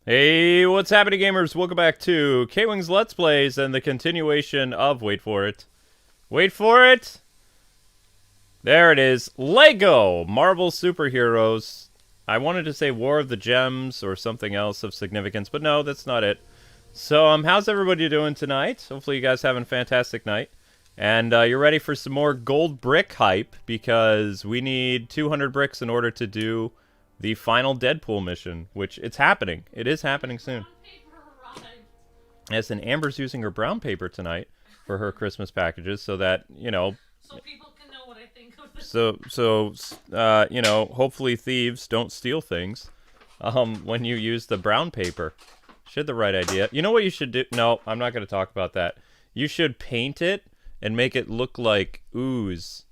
Hey, what's happening, gamers? Welcome back to Kwingsletsplays and the continuation of, wait for it. Wait for it! There it is. Lego Marvel Superheroes. I wanted to say War of the Gems or something else of significance, but no, that's not it. So, how's everybody doing tonight? Hopefully you guys having a fantastic night. And you're ready for some more gold brick hype, because we need 200 bricks in order to do the final Deadpool mission, which it's happening. It is happening soon. Yes, and Amber's using her brown paper tonight for her Christmas packages, so that, you know... So people can know what I think of this. So, you know, hopefully thieves don't steal things when you use the brown paper. She had the right idea. You know what you should do? No, I'm not going to talk about that. You should paint it and make it look like ooze.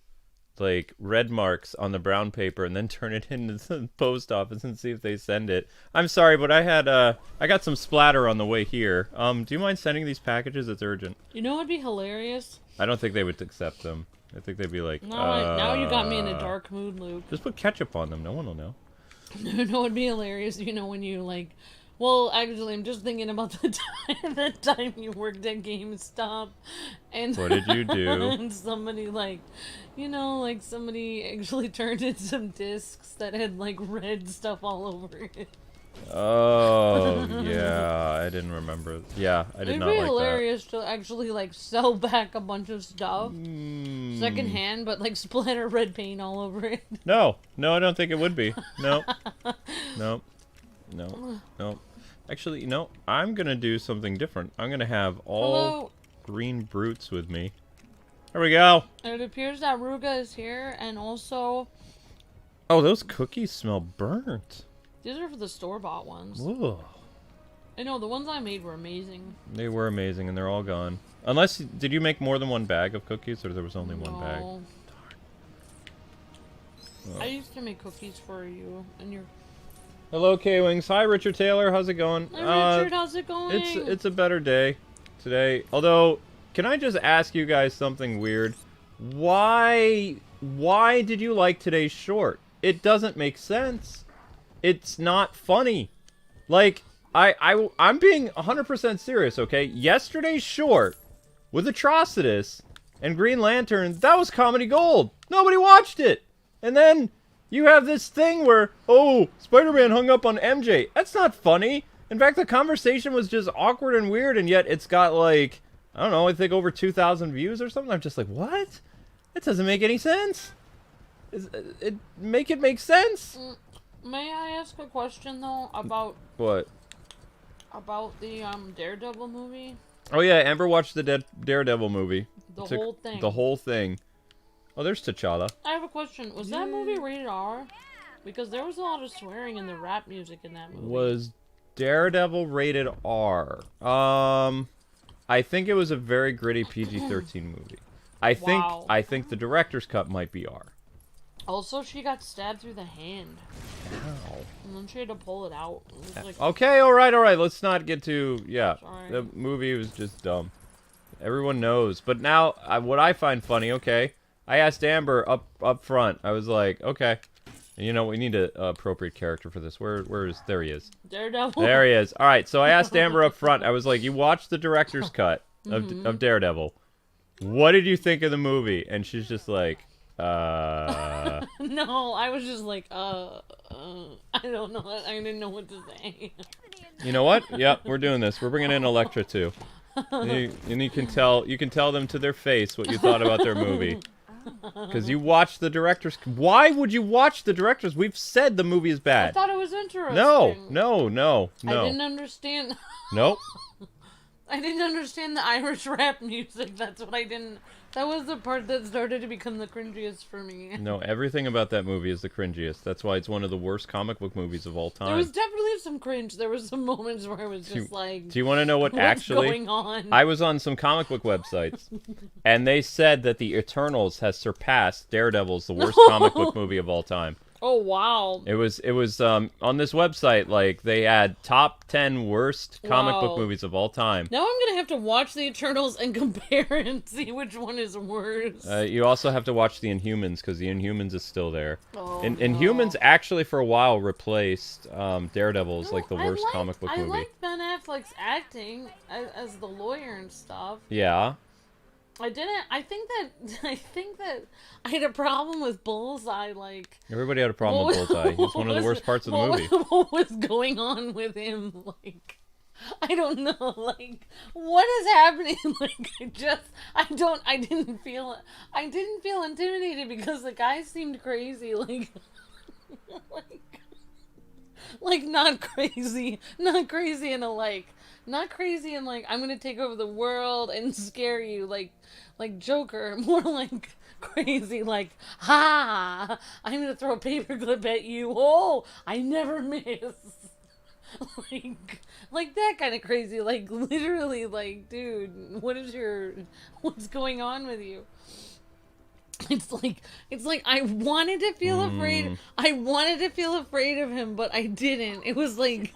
Like red marks on the brown paper, and then turn it into the post office and see if they send it. I'm sorry, but I got some splatter on the way here. Do you mind sending these packages? It's urgent. You know what'd be hilarious? I don't think they would accept them. I think they'd be like, now you got me in a dark mood, Luke. Just put ketchup on them. No one will know. You know what'd be hilarious? You know when you like... Well, actually, I'm just thinking about the time you worked at GameStop, and What did you do? And somebody like, you know, like somebody actually turned in some discs that had like red stuff all over it. Oh, yeah, I didn't remember. Yeah, I did not like that. It'd be hilarious to actually like sell back a bunch of stuff secondhand, but like splatter red paint all over it. No, I don't think it would be. No, no. Actually, no, I'm gonna do something different. I'm gonna have all green brutes with me. There we go. It appears that Ruga is here, and also... Oh, those cookies smell burnt. These are for the store-bought ones. Ooh. I know, the ones I made were amazing. They were amazing, and they're all gone. Unless, did you make more than one bag of cookies, or there was only one bag? No. Oh. I used to make cookies for you, and your... Hello, Kwings. Hi, Richard Taylor. How's it going? Hi, Richard. How's it going? It's a better day today. Although, can I just ask you guys something weird? Why did you like today's short? It doesn't make sense. It's not funny. Like, I'm being 100% serious, okay? Yesterday's short with Atrocitus and Green Lantern, that was comedy gold. Nobody watched it. And then you have this thing where, oh, Spider-Man hung up on MJ. That's not funny. In fact, the conversation was just awkward and weird, and yet it's got, like, I don't know, I think over 2,000 views or something. I'm just like, what? That doesn't make any sense. Make it make sense. May I ask a question, though, about... What? About the, Daredevil movie? Oh, yeah, Amber watched the Daredevil movie. The whole thing. The whole thing. Oh, there's T'Challa. I have a question. Was that movie rated R? Because there was a lot of swearing in the rap music in that movie. Was Daredevil rated R? I think it was a very gritty PG-13 movie. I think the director's cut might be R. Also, she got stabbed through the hand. Ow. And then she had to pull it out. It was like, okay, alright. Let's not get too... Yeah, sorry. the movie was just dumb. Everyone knows. But now, what I find funny, okay... I asked Amber up front. I was like, okay, you know, we need an appropriate character for this. There he is. Daredevil. There he is. All right, so I asked Amber up front. I was like, you watched the director's cut of Daredevil. What did you think of the movie? And she's just like, No, I was just like, I don't know. I didn't know what to say. You know what? Yep, we're doing this. We're bringing in Elektra too. And you can tell them to their face what you thought about their movie. Because you watched the director's... Why would you watch the director's? We've said the movie is bad. I thought it was interesting. No. I didn't understand... Nope. I didn't understand the Irish rap music. That's what I didn't... That was the part that started to become the cringiest for me. No, everything about that movie is the cringiest. That's why it's one of the worst comic book movies of all time. There was definitely some cringe. There was some moments where I was just like... Do you want to know what's actually... going on? I was on some comic book websites, and they said that the Eternals has surpassed Daredevil's the worst comic book movie of all time. Oh wow. It was on this website, like, they had top 10 worst comic book Wow. movies of all time. Now I'm gonna have to watch the Eternals and compare and see which one is worse. You also have to watch the Inhumans, because the Inhumans is still there. Oh, Inhumans no. actually for a while replaced Daredevil as No, like the worst comic book I movie. liked Ben Affleck's acting as the lawyer and stuff. Yeah. I didn't. I think that I had a problem with Bullseye. Like Everybody had a problem with Bullseye. He's one of the worst parts of the movie. What was going on with him? Like, I don't know. Like, what is happening? Like, I didn't feel intimidated because the guy seemed crazy. Like, like not crazy in a not crazy in like I'm gonna take over the world and scare you like Joker, more like crazy like ha I'm gonna throw a paperclip at you, oh I never miss. like that kind of crazy, like literally, like dude, what's going on with you? It's like I wanted to feel afraid. I wanted to feel afraid of him, but I didn't. It was like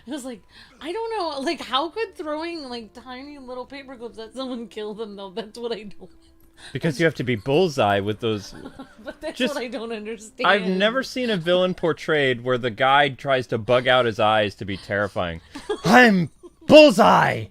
I don't know. Like, how could throwing like tiny little paper clips at someone kill them though? That's what I don't. Because you have to be Bullseye with those. But that's Just, what I don't understand. I've never seen a villain portrayed where the guy tries to bug out his eyes to be terrifying. I'm Bullseye!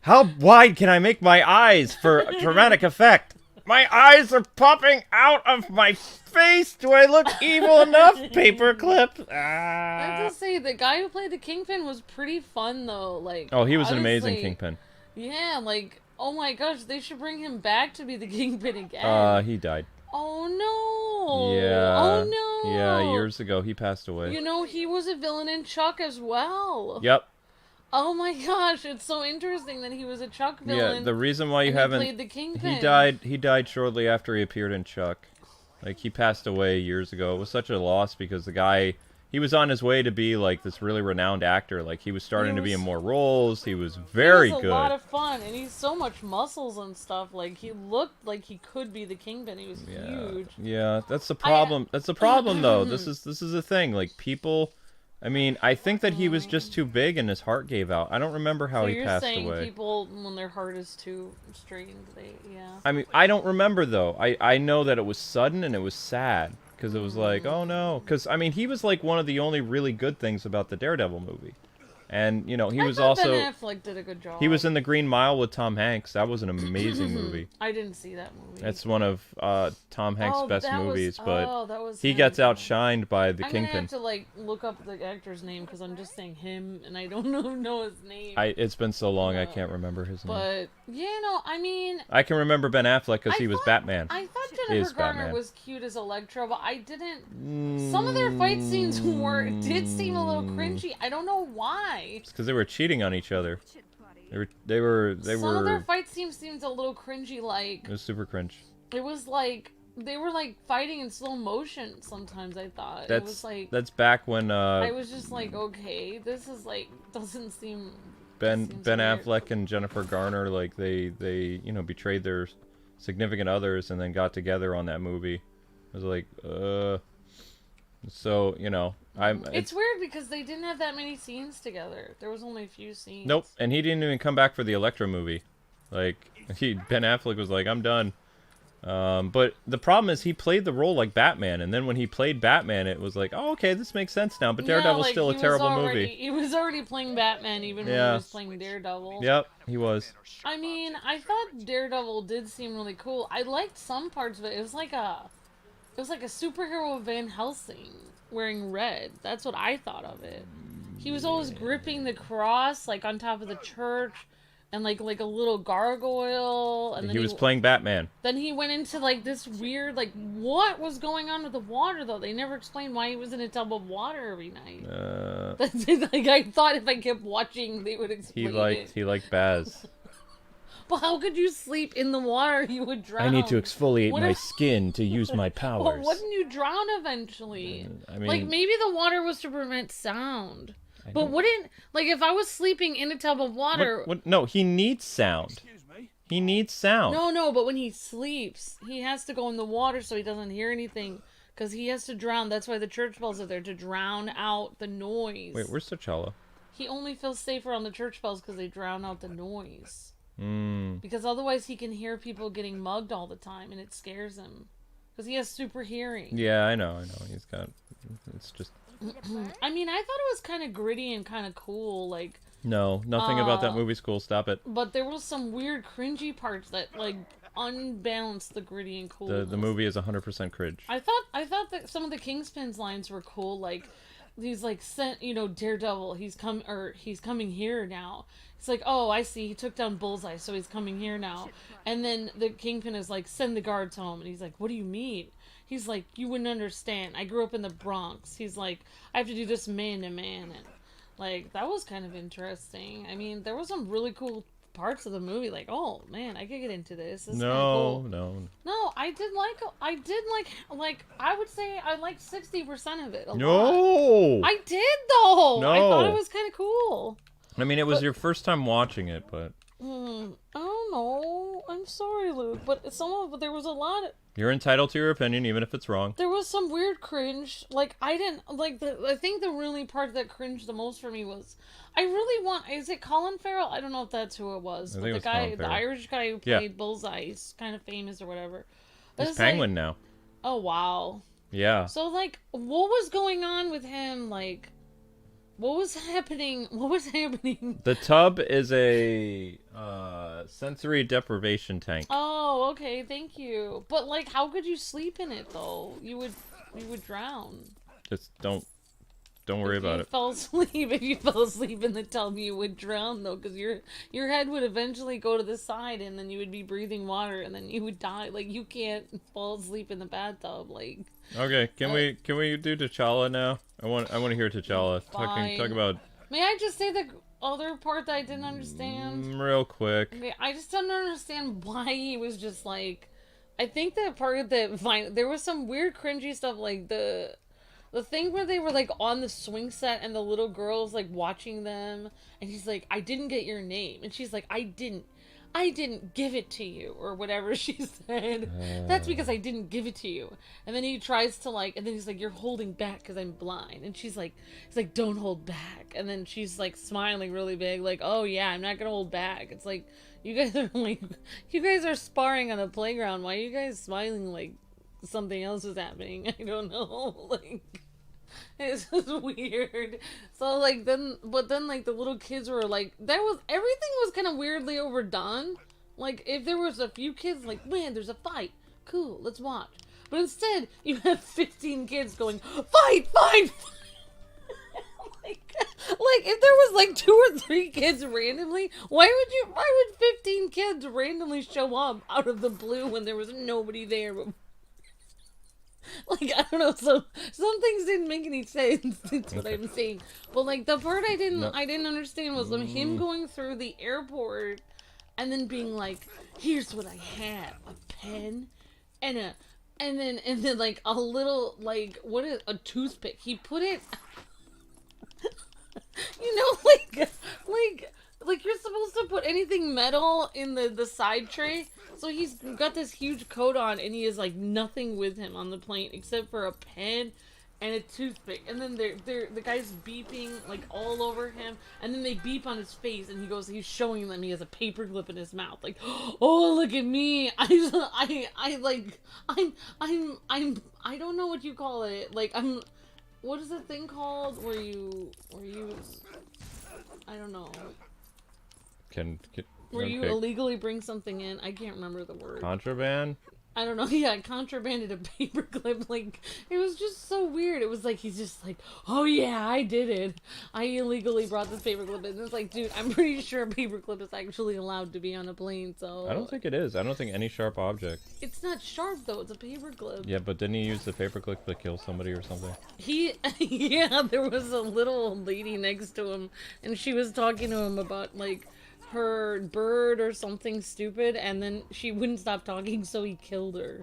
How wide can I make my eyes for dramatic effect? My eyes are popping out of my face! Do I look evil enough? Paperclip! I have to say, the guy who played the Kingpin was pretty fun though. Like, Oh, he was an amazing honestly, Kingpin. Yeah, like, oh my gosh, they should bring him back to be the Kingpin again. He died. Oh no! Yeah. Oh no! Yeah, years ago he passed away. You know, he was a villain in Chuck as well. Yep. Oh my gosh, it's so interesting that he was a Chuck villain. Yeah, the reason why you and haven't... he played the Kingpin. He died shortly after he appeared in Chuck. Like, he passed away years ago. It was such a loss because the guy... He was on his way to be, like, this really renowned actor. Like, he was starting to be in more roles. He was very good. He was a lot of fun, and he's so much muscles and stuff. Like, he looked like he could be the Kingpin. He was huge. Yeah, that's the problem. That's the problem, though. This is the thing. Like, people... I mean, I think that he was just too big and his heart gave out. I don't remember how he passed away. So you're saying people, when their heart is too strained, yeah. I mean, I don't remember, though. I know that it was sudden and it was sad. Because it was like, oh no. Because, I mean, he was like one of the only really good things about the Daredevil movie. And, you know, he was also... Ben Affleck did a good job. He was in The Green Mile with Tom Hanks. That was an amazing movie. I didn't see that movie. It's one of Tom Hanks' best movies, but he him. gets outshined by the I'm Kingpin. gonna have to, like, look up the actor's name, because I'm just saying him, and I don't know his name. It's been so long, I can't remember his name. But, yeah, no, I mean... I can remember Ben Affleck because he was Batman. I thought Jennifer Garner was cute as Elektra, but I didn't... Some of their fight scenes did seem a little cringy. I don't know why. It's because they were cheating on each other. They were. Some of their fight scenes seemed a little cringy, like... It was super cringe. It was like... They were, like, fighting in slow motion sometimes, I thought. It was like... That's back when, I was just like, okay, this is, like, doesn't seem... Ben Affleck and Jennifer Garner, like, they you know, betrayed their significant others and then got together on that movie. It was like, So, you know, It's weird because they didn't have that many scenes together. There was only a few scenes. Nope, and he didn't even come back for the Elektra movie. Like, Ben Affleck was like, I'm done. But the problem is he played the role like Batman, and then when he played Batman, it was like, oh, okay, this makes sense now. But Daredevil's still a terrible movie. He was already playing Batman even when he was playing Daredevil. Yep, he was. I mean, I thought Daredevil did seem really cool. I liked some parts of it. It was like a superhero Van Helsing wearing red. That's what I thought of it. He was always gripping the cross, like, on top of the church. And, like a little gargoyle. And then he was playing Batman. Then he went into, like, this weird, like, what was going on with the water, though? They never explained why he was in a tub of water every night. That's it. Like, I thought if I kept watching, they would explain it. He liked Baz. But how could you sleep in the water? You would drown. I need to exfoliate my skin to use my powers. Well, wouldn't you drown eventually? I mean... Like, maybe the water was to prevent sound. But wouldn't, like, if I was sleeping in a tub of water... No, he needs sound. He needs sound. No, but when he sleeps, he has to go in the water so he doesn't hear anything. Because he has to drown. That's why the church bells are there, to drown out the noise. Wait, where's T'Challa? He only feels safer on the church bells because they drown out the noise. Hmm. Because otherwise he can hear people getting mugged all the time, and it scares him. Because he has super hearing. Yeah, I know. He's got... It's just... I mean, I thought it was kind of gritty and kind of cool, like... No, nothing about that movie's cool. Stop it. But there was some weird cringy parts that, like, unbalanced the gritty and cool. The movie is 100% cringe. I thought that some of the Kingpin's lines were cool, like... He's like, sent, you know, Daredevil, he's coming here now. It's like, oh, I see, he took down Bullseye, so he's coming here now. And then the Kingpin is like, send the guards home. And he's like, what do you mean? He's like, you wouldn't understand. I grew up in the Bronx. He's like, I have to do this man to man. And, like, that was kind of interesting. I mean, there was some really cool parts of the movie, like, oh man, I could get into this. This is kinda cool. No, I did like I would say I liked 60% of it. A lot. I did though. No. I thought it was kind of cool. I mean, it was your first time watching it, but I don't know. I'm sorry, Luke, but there was a lot of... You're entitled to your opinion, even if it's wrong. There was some weird cringe. Like, I didn't... Like, I think the really part that cringed the most for me was... I really want... Is it Colin Farrell? I don't know if that's who it was. But the guy, the Irish guy who played Bullseye, he's kind of famous or whatever. He's Penguin now. Oh, wow. Yeah. So, like, what was going on with him? Like... What was happening? The tub is a sensory deprivation tank. Oh, okay, thank you. But like, how could you sleep in it though? You would drown. Just don't worry about it. If you fell asleep in the tub, you would drown though, because your head would eventually go to the side, and then you would be breathing water, and then you would die. Like, you can't fall asleep in the bathtub. Like. Okay, can we do T'Challa now? I want to hear T'Challa. Talk about. May I just say the other part that I didn't understand? Real quick. Okay, I just don't understand why he was just like. I think that part that there was some weird cringy stuff, like the thing where they were like on the swing set and the little girl's like watching them, and he's like, I didn't get your name, and she's like, I didn't give it to you, or whatever she said. That's because I didn't give it to you. And then he tries to like, and then he's like, you're holding back because I'm blind. And he's like, don't hold back. And then she's like smiling really big, like, oh yeah, I'm not gonna hold back. It's like, you guys are sparring on a playground. Why are you guys smiling like something else is happening? I don't know. Like, it's just weird. So like but then like the little kids were like, everything was kind of weirdly overdone. Like, if there was a few kids like, man, there's a fight, cool, let's watch. But instead you have 15 kids going, fight. like if there was like 2 or 3 kids randomly, why would 15 kids randomly show up out of the blue when there was nobody there? Like, I don't know, some things didn't make any sense. That's what I'm saying. But like, the part I didn't understand was him going through the airport and then being like, here's what I have, a pen and then like a little, like, what is a toothpick. He put it you know, like you're supposed to put anything metal in the side tray. So he's got this huge coat on, and he has like nothing with him on the plane except for a pen and a toothpick. And then the guy's beeping like all over him, and then they beep on his face, and he's showing them he has a paperclip in his mouth. Like, oh, look at me! I don't know what you call it. Like, what is the thing called where you I don't know. Where you illegally bring something in. I can't remember the word. Contraband? I don't know. Yeah, contrabanded a paperclip. Like, it was just so weird. It was like, he's just like, oh yeah, I did it. I illegally brought this paperclip in. It's like, dude, I'm pretty sure a paperclip is actually allowed to be on a plane, so... I don't think it is. I don't think any sharp object. It's not sharp, though. It's a paperclip. Yeah, but didn't he use the paperclip to kill somebody or something? Yeah, there was a little old lady next to him, and she was talking to him about, like, her bird or something stupid, and then she wouldn't stop talking, so he killed her.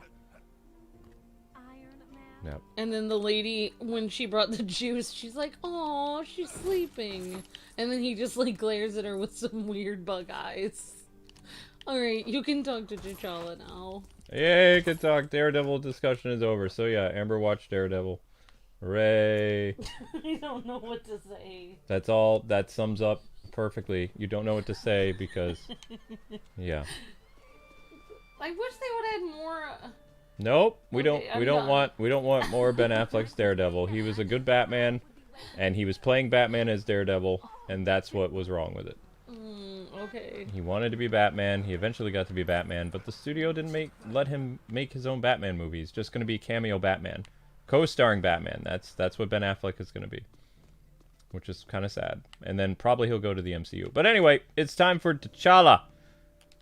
Yep. And then the lady, when she brought the juice, she's like, "Oh, she's sleeping." And then he just like glares at her with some weird bug eyes. Alright, you can talk to T'Challa now. Yay, good talk. Daredevil discussion is over. So yeah, Amber watched Daredevil. Hooray. I don't know what to say. That's all. That sums up perfectly. You don't know what to say because... Yeah. I wish they would have had more... Nope. We Okay, don't I'm done. want more Ben Affleck's Daredevil. He was a good Batman, and he was playing Batman as Daredevil, and that's what was wrong with it. Okay. He wanted to be Batman. He eventually got to be Batman, but the studio didn't let him make his own Batman movie. He's just going to be cameo Batman, co-starring Batman. That's what Ben Affleck is going to be, which is kind of sad. And then probably he'll go to the MCU. But anyway, it's time for T'Challa.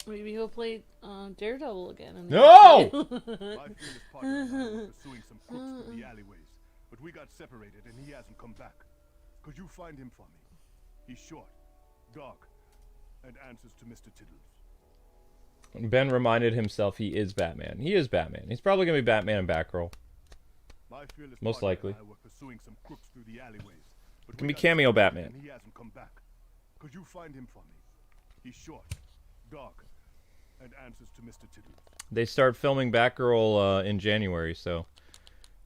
Maybe he'll play Daredevil again. And No! My fearless partner and I were pursuing some crooks through the alleyways, but we got separated and he hasn't come back. Could you find him for me? He's short, dark, and answers to Mr. Tiddles. Ben reminded himself he is Batman. He is Batman. He's probably going to be Batman and Batgirl. My fearless Most partner likely. and I were pursuing some crooks through the alleyways, but Can we be got cameo separated Batman. and he hasn't come back. Could you find him for me? He's short, dark, and answers to Mr. Tiddles. They start filming Batgirl in January, so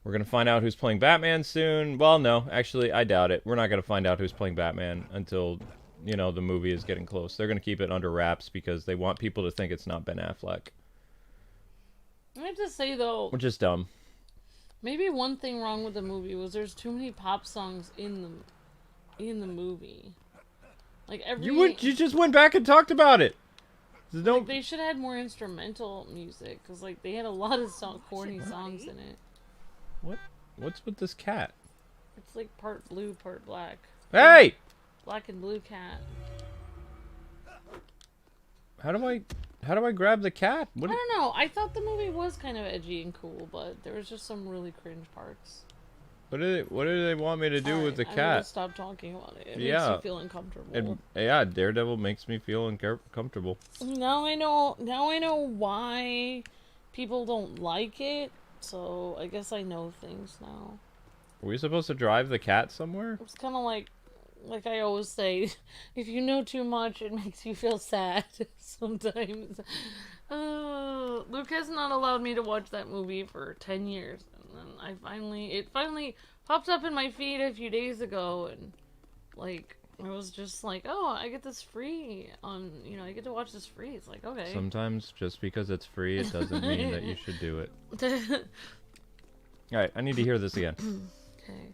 we're going to find out who's playing Batman soon. Well, no, actually, I doubt it. We're not going to find out who's playing Batman until, you know, the movie is getting close. They're going to keep it under wraps because they want people to think it's not Ben Affleck, I have to say, though, which is dumb. maybe one thing wrong with the movie was there's too many pop songs in the movie. Like, You just went back and talked about it. No, Like, they should have had more instrumental music, because, like, they had a lot of corny songs in it. what's with this cat? It's, like, part blue, part black. Hey! Black and blue cat. How do I grab the cat? I don't know. I thought the movie was kind of edgy and cool, but there was just some really cringe parts. What do they want me to do with the I'm gonna cat? stop talking about it. It Yeah. makes you feel uncomfortable. Yeah, Daredevil makes me feel uncomfortable. Now I know why people don't like it, so I guess I know things now. Are we supposed to drive the cat somewhere? It's kind of like I always say, if you know too much, it makes you feel sad sometimes. Luke has not allowed me to watch that movie for 10 years. And then it finally popped up in my feed a few days ago, and, like, I was just like, oh, I get this free I get to watch this free. It's like, okay. Sometimes just because it's free, it doesn't mean that you should do it. Alright, I need to hear this again. Okay.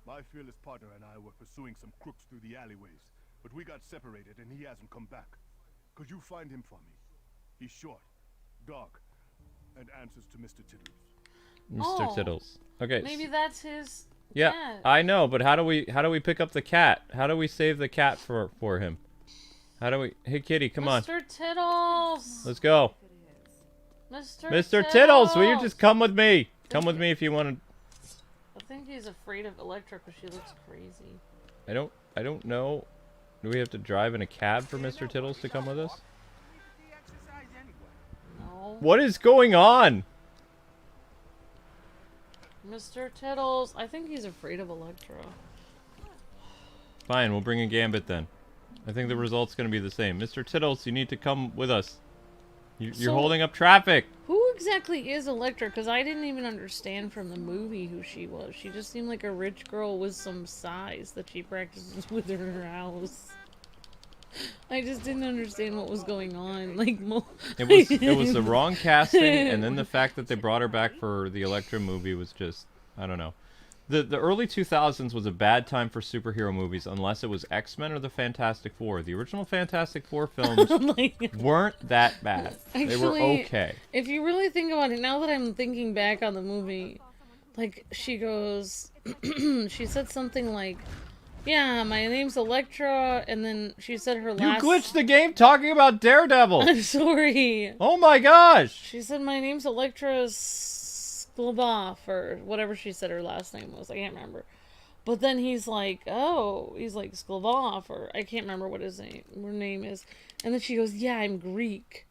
My fearless partner and I were pursuing some crooks through the alleyways, but we got separated and he hasn't come back. Could you find him for me? He's short, dark, and answers to Mr. Tiddles. Mr. Oh, Tiddles. Okay. Maybe that's his Yeah, cat. I know, but how do we pick up the cat? How do we save the cat for him? How do we... Hey, kitty, come on. Mr. Tiddles! Let's go. Mr. Tiddles, will you just come with me? Come with me if you want to... I think he's afraid of Electra because she looks crazy. I don't know. Do we have to drive in a cab for Mr. Tiddles to come with us? No. What is going on? Mr. Tiddles. I think he's afraid of Electra. Fine, we'll bring in Gambit then. I think the result's going to be the same. Mr. Tiddles, you need to come with us. You're So- holding up traffic. Who exactly is Electra? Because I didn't even understand from the movie who she was. She just seemed like a rich girl with some size that she practices with in her house. I just didn't understand what was going on. Like, It was the wrong casting, and then the fact that they brought her back for the Elektra movie was just, I don't know. The early 2000s was a bad time for superhero movies unless it was X-Men or the Fantastic Four. The original Fantastic Four films weren't that bad. They were Actually, okay. If you really think about it, now that I'm thinking back on the movie, like, she goes, she said something like, yeah, my name's Electra, and then she said her You last... glitched the game talking about Daredevil! I'm sorry. Oh my gosh! She said my name's Electra Skloboff, or whatever she said her last name was. I can't remember. But then he's like, Skloboff, or I can't remember what her name is. And then she goes, yeah, I'm Greek.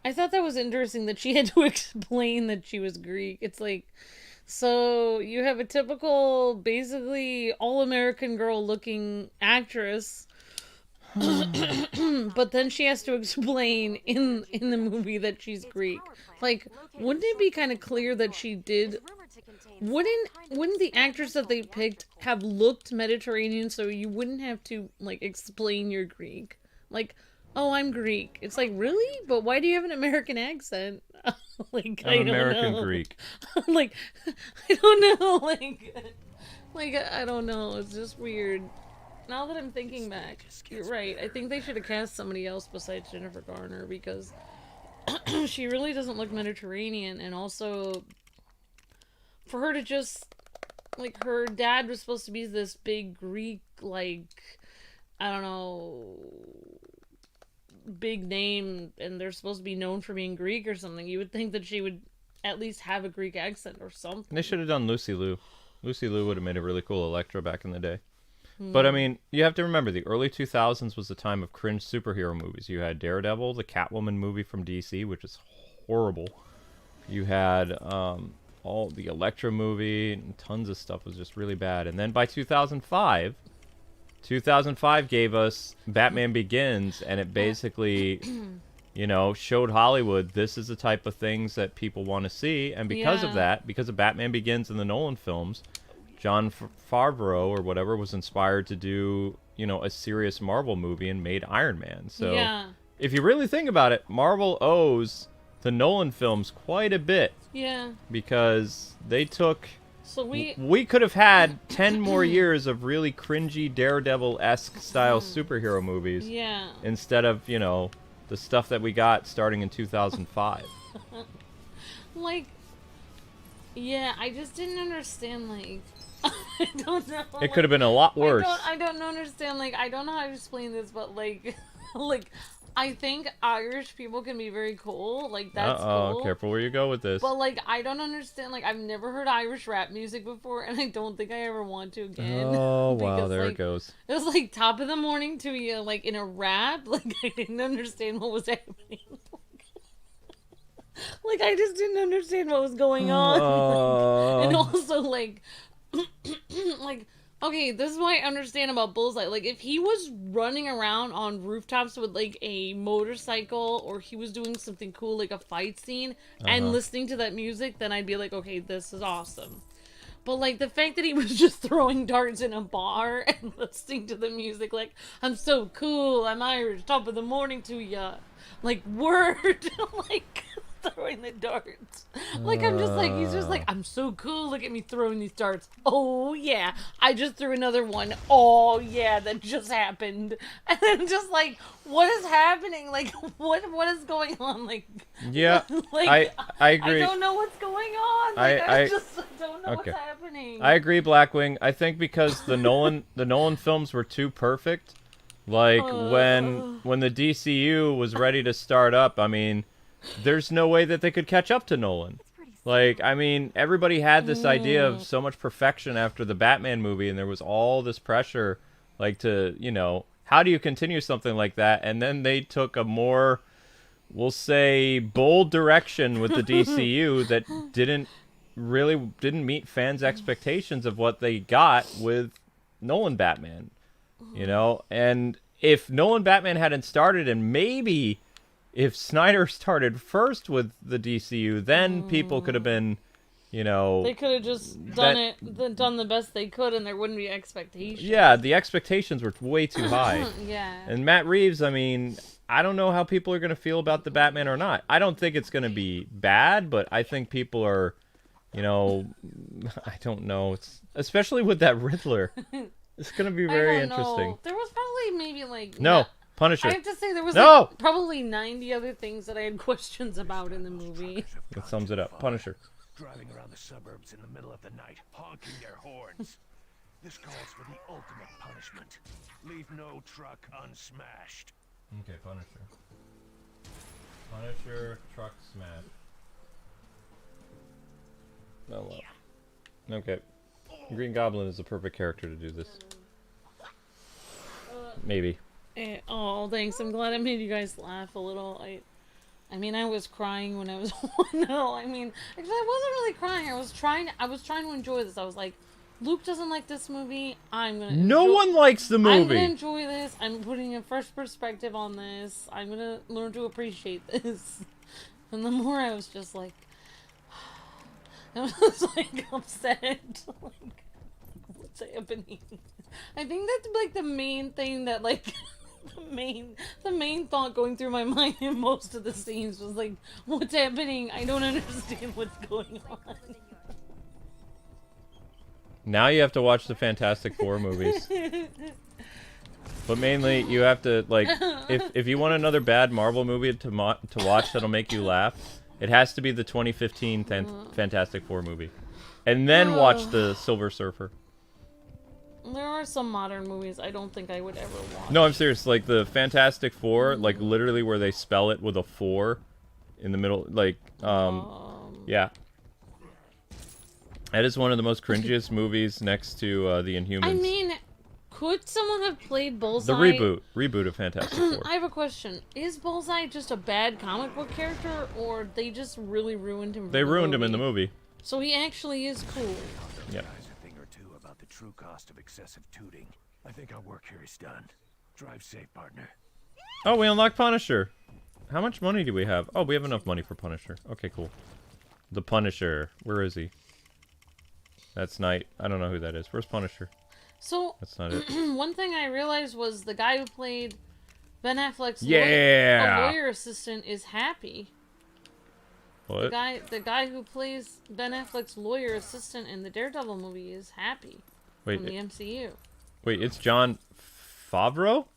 I thought that was interesting that she had to explain that she was Greek. It's like, so you have a typical, basically all-American girl-looking actress But then she has to explain in the movie that she's Greek. Like, wouldn't it be kind of clear that she did? Wouldn't the actress that they picked have looked Mediterranean, so you wouldn't have to like explain you're Greek? Like, oh, I'm Greek. It's like, really? But why do you have an American accent? Like, I I'm don't American know. Greek. Like, I don't know. Like I don't know. It's just weird. Now that I'm thinking back, you're right. I think they should have cast somebody else besides Jennifer Garner because she really doesn't look Mediterranean, and also for her to just like her dad was supposed to be this big Greek, like, I don't know, big name, and they're supposed to be known for being Greek or something. You would think that she would at least have a Greek accent or something. They should have done Lucy Liu. Lucy Liu would have made a really cool Elektra back in the day. But I mean, you have to remember the early 2000s was the time of cringe superhero movies. You had Daredevil, the Catwoman movie from DC, which is horrible. You had all the Elektra movie, and tons of stuff was just really bad. And then by 2005 gave us Batman Begins, and it basically, you know, showed Hollywood this is the type of things that people want to see. And because of that, because of Batman Begins and the Nolan films, John Favreau or whatever was inspired to do, you know, a serious Marvel movie and made Iron Man. So if you really think about it, Marvel owes the Nolan films quite a bit. Yeah. Because they took... So we could have had 10 more years of really cringy Daredevil-esque style superhero movies. Yeah. Instead of, you know, the stuff that we got starting in 2005. Like, yeah, I just didn't understand, like... I don't know. It could have been a lot worse. I don't understand. Like, I don't know how to explain this, but like, like, I think Irish people can be very cool. Like, that's cool. Careful where you go with this. But like, I don't understand. Like, I've never heard Irish rap music before, and I don't think I ever want to again. Oh wow, because, there like, it goes. It was like top of the morning to you, like in a rap. Like, I didn't understand what was happening. Like, I just didn't understand what was going on. Like, and also, like. Like, okay, this is what I understand about Bullseye. Like, if he was running around on rooftops with, like, a motorcycle, or he was doing something cool, like a fight scene, and listening to that music, then I'd be like, okay, this is awesome. But, like, the fact that he was just throwing darts in a bar and listening to the music, like, I'm so cool, I'm Irish, top of the morning to ya. Like, word. Like... throwing the darts. Like, I'm just like, he's just like, I'm so cool, look at me throwing these darts. Oh yeah, I just threw another one. Oh yeah, that just happened. And then just like, what is happening? Like, what is going on? Like, yeah, like, I agree. I don't know what's going on. Like, I just don't know okay. what's happening. I agree, Blackwing. I think because the Nolan films were too perfect. Like when the DCU was ready to start up, I mean, there's no way that they could catch up to Nolan. Like, I mean, everybody had this idea of so much perfection after the Batman movie, and there was all this pressure, like, to, you know, how do you continue something like that? And then they took a more, we'll say, bold direction with the DCU that didn't meet fans' expectations of what they got with Nolan Batman, you know? And if Nolan Batman hadn't started, and maybe... if Snyder started first with the DCU, then people could have been, you know... they could have just done the best they could, and there wouldn't be expectations. Yeah, the expectations were way too high. Yeah. And Matt Reeves, I mean, I don't know how people are going to feel about the Batman or not. I don't think it's going to be bad, but I think people are, you know... I don't know. It's, especially with that Riddler. It's going to be very interesting. Know. There was probably maybe, like... No. Punisher. I have to say, there was like, probably 90 other things that I had questions about in the movie. That sums it up. Punisher. Driving around the suburbs in the middle of the night, honking their horns. This calls for the ultimate punishment. Leave no truck unsmashed. Okay, Punisher. Punisher, truck smash. Oh, well. Okay. Green Goblin is the perfect character to do this. Maybe. Oh, thanks. I'm glad I made you guys laugh a little. I mean, I was crying when I was... no, I mean, actually, I wasn't really crying. I was trying to enjoy this. I was like, Luke doesn't like this movie. I'm gonna. No one likes the I'm gonna movie. enjoy this. I'm putting a fresh perspective on this. I'm gonna learn to appreciate this. And the more I was just like, I was like upset. Like, what's happening? I think that's like the main thing that like the main thought going through my mind in most of the scenes was like, what's happening? I don't understand what's going on. Now you have to watch the Fantastic Four movies. But mainly, you have to, like, if you want another bad Marvel movie to watch that'll make you laugh, it has to be the 2015 Fantastic Four movie. And then watch the Silver Surfer. There are some modern movies I don't think I would ever watch. No, I'm serious. Like, the Fantastic Four, like, literally where they spell it with a 4 in the middle, like, yeah. That is one of the most cringiest movies next to the Inhumans. I mean, could someone have played Bullseye? The reboot of Fantastic Four. I have a question. Is Bullseye just a bad comic book character, or they just really ruined him? They ruined him in the movie. So he actually is cool. Yep. A thing or two about the true cost of excessive tooting. I think our work here is done. Drive safe, partner. Oh, we unlocked Punisher. How much money do we have? Oh, we have enough money for Punisher. Okay, cool. The Punisher. Where is he? That's Knight. I don't know who that is. Where's Punisher? So, that's not it. One thing I realized was the guy who played Ben Affleck's lawyer assistant is happy. What? The guy who plays Ben Affleck's lawyer assistant in the Daredevil movie is happy. Wait, from the MCU. Wait, it's Jon Favreau?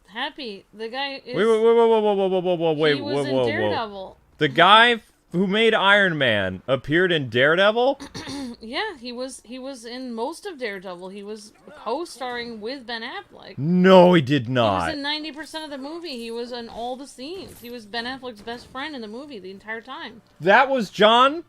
Happy. The guy is... Wait, he was in Daredevil. The guy who made Iron Man appeared in Daredevil? Yeah, he was in most of Daredevil. He was co-starring with Ben Affleck. No, he did not. He was in 90% of the movie. He was in all the scenes. He was Ben Affleck's best friend in the movie the entire time. That was John?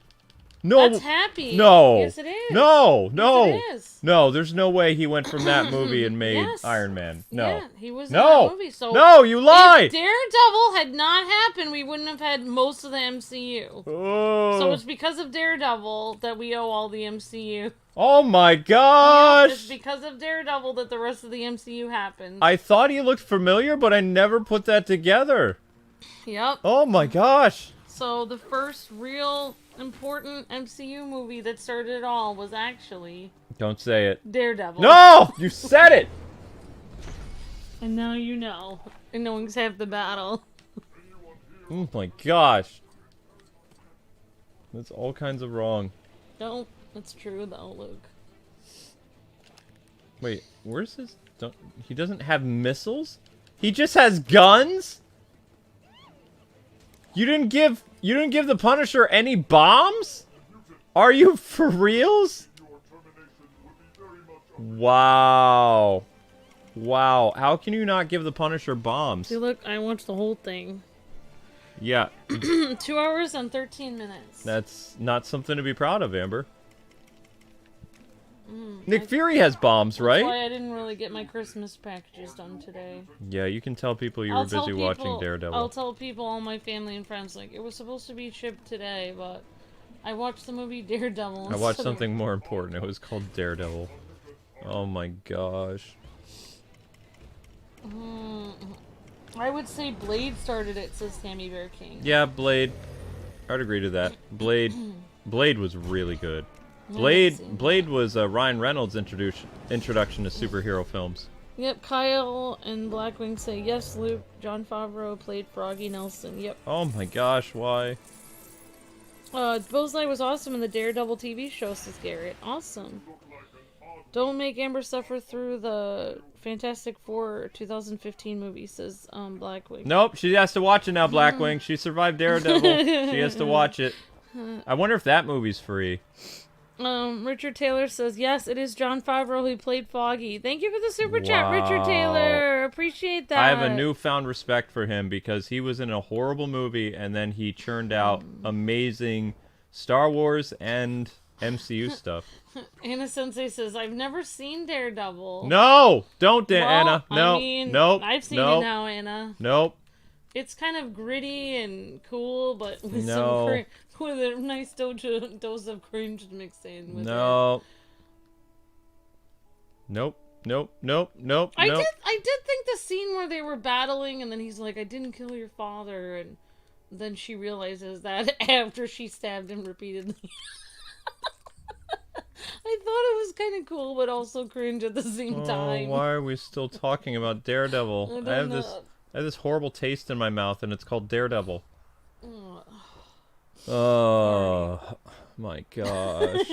No. That's Happy. No. Yes, it is. No. Yes, it is. No, there's no way he went from that movie and made Iron Man. No. Yeah, he was in that movie. So no, you lied! If Daredevil had not happened, we wouldn't have had most of the MCU. Oh. So it's because of Daredevil that we owe all the MCU. Oh my gosh! Yeah, it's because of Daredevil that the rest of the MCU happened. I thought he looked familiar, but I never put that together. Yep. Oh my gosh! So the first real important MCU movie that started it all was actually... Don't say it. Daredevil. No! You said it! And now you know. And knowing's half the battle. Oh my gosh. That's all kinds of wrong. No, that's true though, Luke. Wait, where's his... He doesn't have missiles? He just has guns? You didn't give the Punisher any bombs? Are you for reals? Wow. Wow. How can you not give the Punisher bombs? See, look, I watched the whole thing. Yeah. 2 hours and 13 minutes. That's not something to be proud of, Amber. Nick Fury has bombs, right? That's why I didn't really get my Christmas packages done today. Yeah, you can tell people you were busy watching Daredevil. I'll tell people, all my family and friends, like, it was supposed to be shipped today, but I watched the movie Daredevil. I watched something more important. It was called Daredevil. Oh my gosh. I would say Blade started it, says Tammy Bear King. Yeah, Blade. I'd agree to that. Blade was really good. Blade was Ryan Reynolds' introduction to superhero films. Yep, Kyle and Blackwing say, yes, Luke, Jon Favreau played Froggy Nelson. Yep. Oh my gosh, why? Bullseye was awesome in the Daredevil TV show, says Garrett. Awesome. Don't make Amber suffer through the Fantastic Four 2015 movie, says Blackwing. Nope, she has to watch it now, Blackwing. She survived Daredevil. She has to watch it. I wonder if that movie's free. Richard Taylor says, yes, it is Jon Favreau who played Foggy. Thank you for the super chat, Richard Taylor. Appreciate that. I have a newfound respect for him because he was in a horrible movie and then he churned out amazing Star Wars and MCU stuff. Anna Sensei says, I've never seen Daredevil. No! Don't, Anna. No. I mean, nope. I've seen it now, Anna. Nope. It's kind of gritty and cool, but with with a nice dose of cringe mixed in with it. Nope. Nope. Nope. Nope. I nope. did think the scene where they were battling, and then he's like, "I didn't kill your father," and then she realizes that after she stabbed him repeatedly. I thought it was kind of cool, but also cringe at the same time. Why are we still talking about DareDevil? I have this horrible taste in my mouth, and it's called DareDevil. Oh my gosh.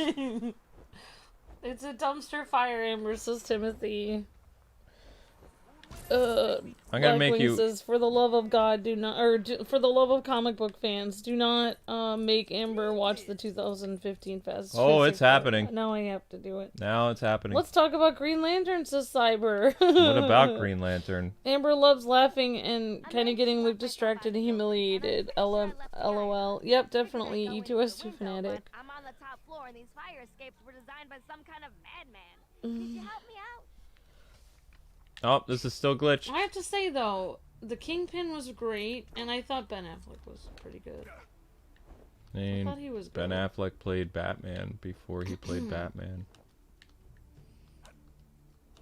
It's a dumpster fire, Amber, says Timothy. I'm gonna make you. Says, for the love of God, do not, for the love of comic book fans, do not make Amber watch the 2015 Fast. Oh, it's happening. Now I have to do it. Now it's happening. Let's talk about Green Lantern, says Cyber. What about Green Lantern? Amber loves laughing and kind of getting Luke distracted and humiliated. LOL. Yep, definitely. E2S2 fanatic. I'm on the top floor, and these fire escapes were designed by some kind of madman. Could you help me out? Oh, this is still glitched. I have to say, though, the Kingpin was great, and I thought Ben Affleck was pretty good. I thought he was good. Ben Affleck played Batman before he played Batman.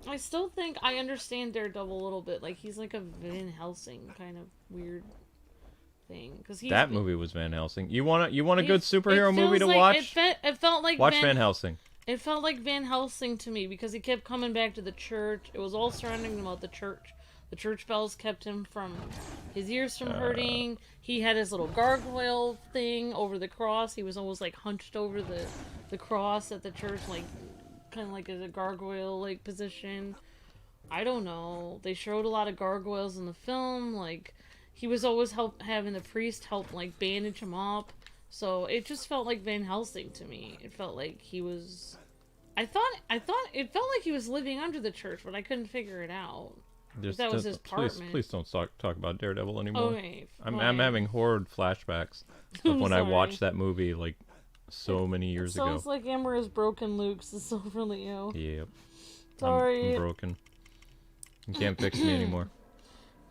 I still think I understand Daredevil a little bit. Like, he's like a Van Helsing kind of weird thing. That movie was Van Helsing. You want a good superhero movie to watch? It felt like watch Van Helsing. It felt like Van Helsing to me because he kept coming back to the church. It was all surrounding him about the church. The church bells kept him from his ears from hurting. He had his little gargoyle thing over the cross. He was always like hunched over the cross at the church, like kind of like as a gargoyle like position. I don't know. They showed a lot of gargoyles in the film. Like he was always having the priest help like bandage him up. So it just felt like Van Helsing to me. It felt like he was. I thought it felt like he was living under the church, but I couldn't figure it out. That was his apartment. Please don't talk about Daredevil anymore. Okay, I'm having horrid flashbacks of when I watched that movie like so many years ago. Sounds like Amber is broken, Luke's is so for Leo. Yep. Sorry. I'm broken. You can't fix me anymore.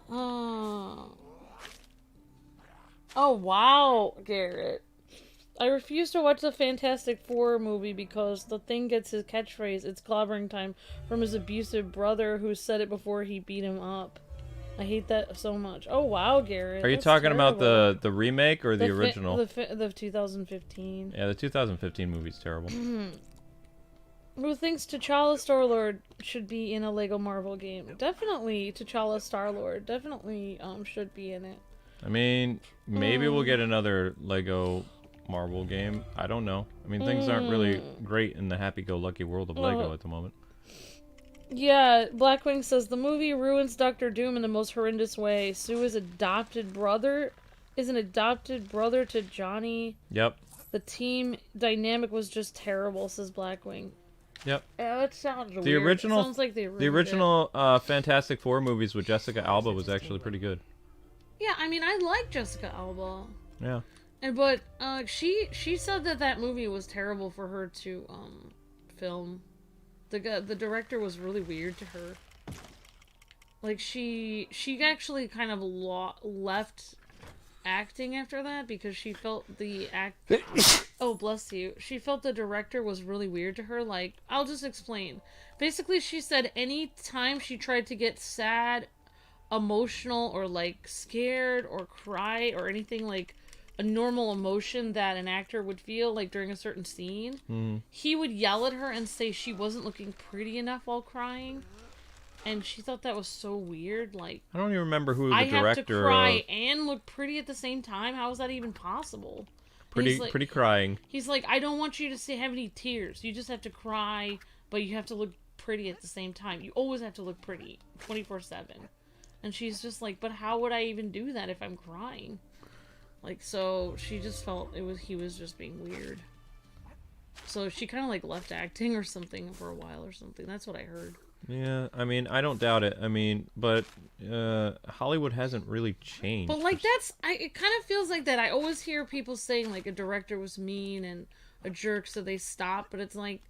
Oh wow, Garrett. I refuse to watch the Fantastic Four movie because the Thing gets his catchphrase, "It's clobbering time," from his abusive brother who said it before he beat him up. I hate that so much. Oh wow, Garrett. Are you talking about the remake or the original? The 2015. Yeah, the 2015 movie's terrible. Who thinks T'Challa Star-Lord should be in a Lego Marvel game? Definitely T'Challa Star-Lord. Definitely should be in it. I mean, maybe we'll get another Lego Marvel game. I don't know. I mean, things aren't really great in the happy-go-lucky world of Lego at the moment. Yeah, Blackwing says the movie ruins Doctor Doom in the most horrendous way. Sue is an adopted brother to Johnny. Yep. The team dynamic was just terrible, says Blackwing. Yep. Yeah, it sounds weird. The original, it sounds like the original Fantastic Four movies with Jessica Alba was actually pretty good. Yeah, I mean, I like Jessica Alba. Yeah. But she said that movie was terrible for her to film. The director was really weird to her. Like she actually kind of left acting after that because she felt oh bless you. She felt the director was really weird to her. Like, I'll just explain. Basically, she said any time she tried to get sad, emotional, or like scared or cry or anything like a normal emotion that an actor would feel like during a certain scene, he would yell at her and say she wasn't looking pretty enough while crying. And she thought that was so weird. Like, I don't even remember who the director. I have to cry and look pretty at the same time. How is that even possible? Pretty crying. He's like, I don't want you to have any tears. You just have to cry, but you have to look pretty at the same time. You always have to look pretty, 24/7. And she's just like, but how would I even do that if I'm crying? Like, so she just felt he was just being weird. So she kind of like left acting or something for a while or something. That's what I heard. Yeah, I mean, I don't doubt it. I mean, but Hollywood hasn't really changed. But like it kind of feels like that. I always hear people saying like a director was mean and a jerk, so they stopped. But it's like,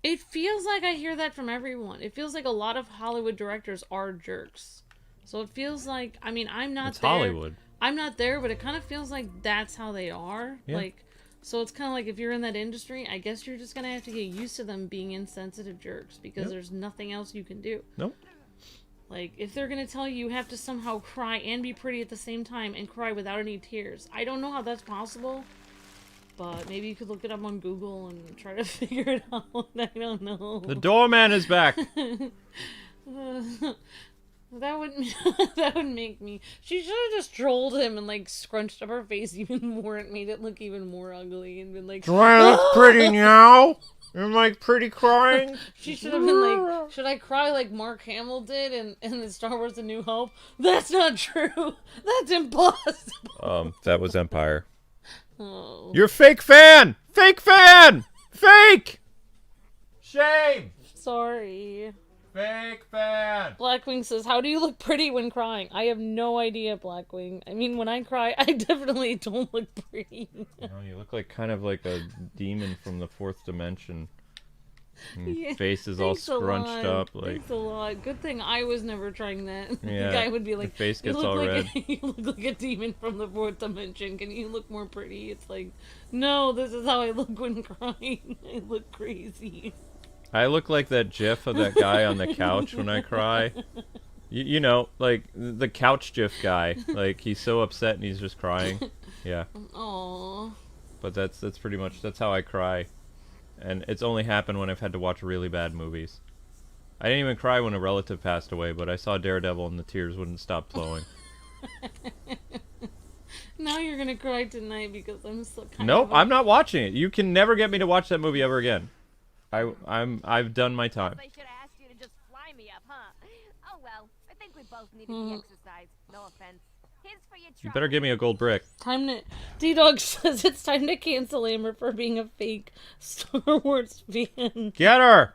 it feels like I hear that from everyone. It feels like a lot of Hollywood directors are jerks. So it feels like, I mean, I'm not there. Hollywood. I'm not there, but it kind of feels like that's how they are. Yeah. So it's kind of like if you're in that industry, I guess you're just gonna have to get used to them being insensitive jerks because there's nothing else you can do. Nope. Like, if they're gonna tell you you have to somehow cry and be pretty at the same time and cry without any tears. I don't know how that's possible, but maybe you could look it up on Google and try to figure it out. I don't know. The doorman is back. That would that would make me. She should have just trolled him and like scrunched up her face even more and made it look even more ugly and been like, Do I look pretty now? Am I pretty crying? She should have been like, should I cry like Mark Hamill did in the Star Wars: A New Hope? That's not true. That's impossible. That was Empire. Oh. You're a fake fan! Fake fan! Fake! Shame! Sorry. Fake fan! Blackwing says, how do you look pretty when crying? I have no idea, Blackwing. I mean, when I cry, I definitely don't look pretty. Oh, you look like kind of like a demon from the fourth dimension. Yeah, Face is all scrunched up. Like, thanks a lot. Good thing I was never trying that. Yeah, The guy would be like, your face gets you look all like red. You look like a demon from the fourth dimension. Can you look more pretty? It's like, no, this is how I look when crying. I look crazy. I look like that gif of that guy on the couch when I cry. You know, like the couch gif guy. Like, he's so upset and he's just crying. Yeah. Aww. But that's pretty much, that's how I cry. And it's only happened when I've had to watch really bad movies. I didn't even cry when a relative passed away, but I saw Daredevil and the tears wouldn't stop flowing. Now you're gonna cry tonight because I'm so kind Nope, of I'm not watching it. You can never get me to watch that movie ever again. I've done my time. I should have asked you to just fly me up, huh? Oh well, I think we both needed the exercise. No offense. Here's for your You better give me a gold brick. Time to... D-Dog says it's time to cancel Amber for being a fake Star Wars fan. Get her!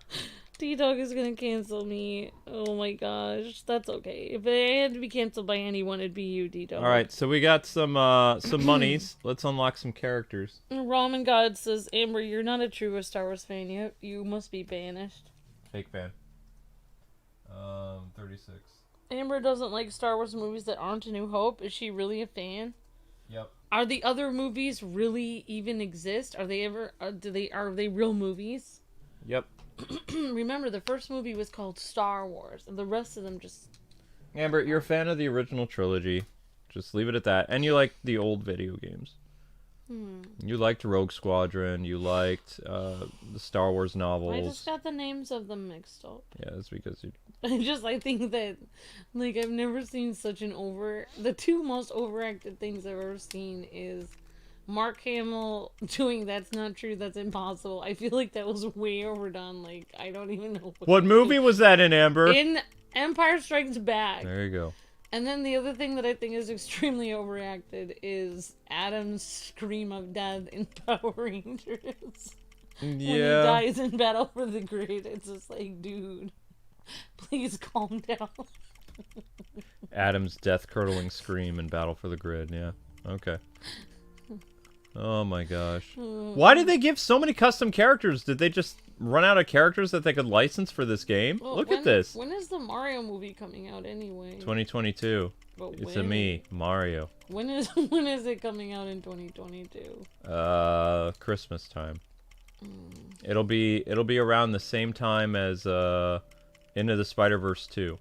D-Dog is gonna cancel me. Oh my gosh. That's okay. If it had to be canceled by anyone, it'd be you, D-Dog. Alright, so we got some monies. Let's unlock some characters. Ramen God says, Amber, you're not a true Star Wars fan yet. You must be banished. Fake fan. 36. Amber doesn't like Star Wars movies that aren't A New Hope. Is she really a fan? Yep. Are the other movies really even exist? Are they ever... are they real movies? Yep. Remember, the first movie was called Star Wars, and the rest of them just... Amber, you're a fan of the original trilogy. Just leave it at that. And you like the old video games. You liked Rogue Squadron. You liked the Star Wars novels. I just got the names of them mixed up. Yeah, that's because you... I think that, like, I've never seen such an the two most overacted things I've ever seen is Mark Hamill doing That's Not True, That's Impossible. I feel like that was way overdone. Like, I don't even know What movie was that in, Amber? In Empire Strikes Back. There you go. And then the other thing that I think is extremely overacted is Adam's scream of death in Power Rangers. When he dies in Battle for the Grid, it's just like, dude, please calm down. Adam's death-curdling scream in Battle for the Grid, yeah. Okay. Oh my gosh. Why did they give so many custom characters? Did they just run out of characters that they could license for this game? Well, Look at this. When is the Mario movie coming out anyway? 2022. But It's when? a me, Mario. When is it coming out in 2022? Christmas time. It'll be around the same time as Into the Spider-Verse 2.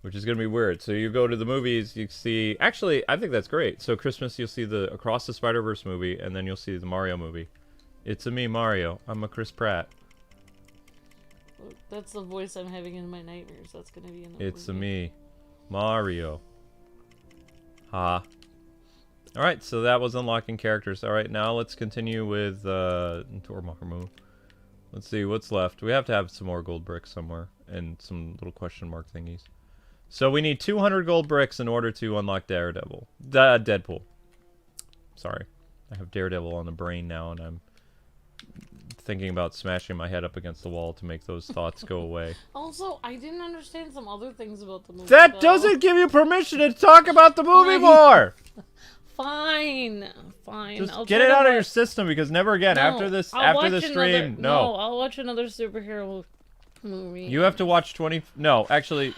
Which is gonna be weird. So you go to the movies, you see... Actually, I think that's great. So Christmas, you'll see the Across the Spider-Verse movie, and then you'll see the Mario movie. It's a me, Mario. I'm a Chris Pratt. That's the voice I'm having in my nightmares. That's gonna be in the It's a movie. me, Mario. Ha. Alright, so that was unlocking characters. Alright, now let's continue with Dormammu. Let's see what's left. We have to have some more gold bricks somewhere, and some little question mark thingies. So we need 200 gold bricks in order to unlock Daredevil. Deadpool. Sorry. I have Daredevil on the brain now, and I'm thinking about smashing my head up against the wall to make those thoughts go away. Also, I didn't understand some other things about the movie. That though. doesn't give you permission to talk about the movie more! Fine. Just I'll get try it to out of your watch- system, because never again, No, after this I'll watch stream, another- no. I'll watch another superhero movie. You have to watch 20... No, actually,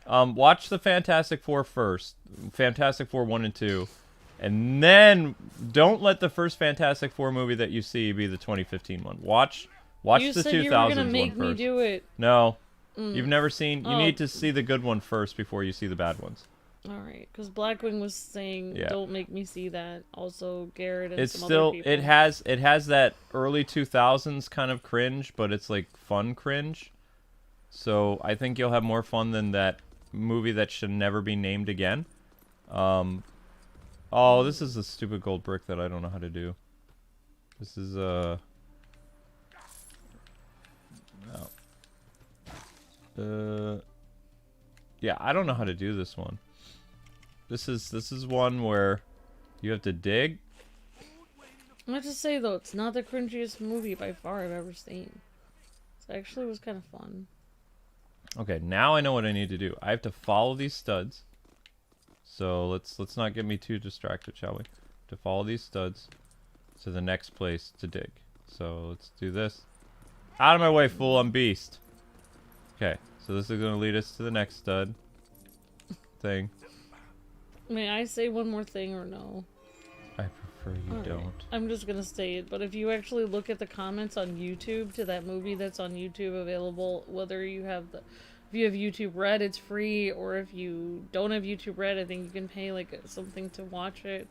watch the Fantastic Four first. Fantastic Four 1 and 2. And then don't let the first Fantastic Four movie that you see be the 2015 one. Watch You the said 2000s you were gonna one make me first. do it. No. You've never seen... You Oh. need to see the good one first before you see the bad ones. Alright, because Blackwing was saying, Yeah. don't make me see that. Also, Garrett and It's some still... other people. It has that early 2000s kind of cringe, but it's like fun cringe. So I think you'll have more fun than that movie that should never be named again. Oh, this is a stupid gold brick that I don't know how to do. This is no. Yeah, I don't know how to do this one. This is one where you have to dig. I have to say though, it's not the cringiest movie by far I've ever seen. It actually was kind of fun. Okay, now I know what I need to do. I have to follow these studs. So let's not get me too distracted, shall we? To follow these studs to the next place to dig. So let's do this. Out of my way, fool! I'm beast. Okay, so this is gonna lead us to the next stud thing. May I say one more thing or no? I prefer you Alright. don't. I'm just gonna say it, but if you actually look at the comments on YouTube to that movie that's on YouTube available, whether you have the, if you have YouTube Red, it's free, or if you don't have YouTube Red, I think you can pay like something to watch it.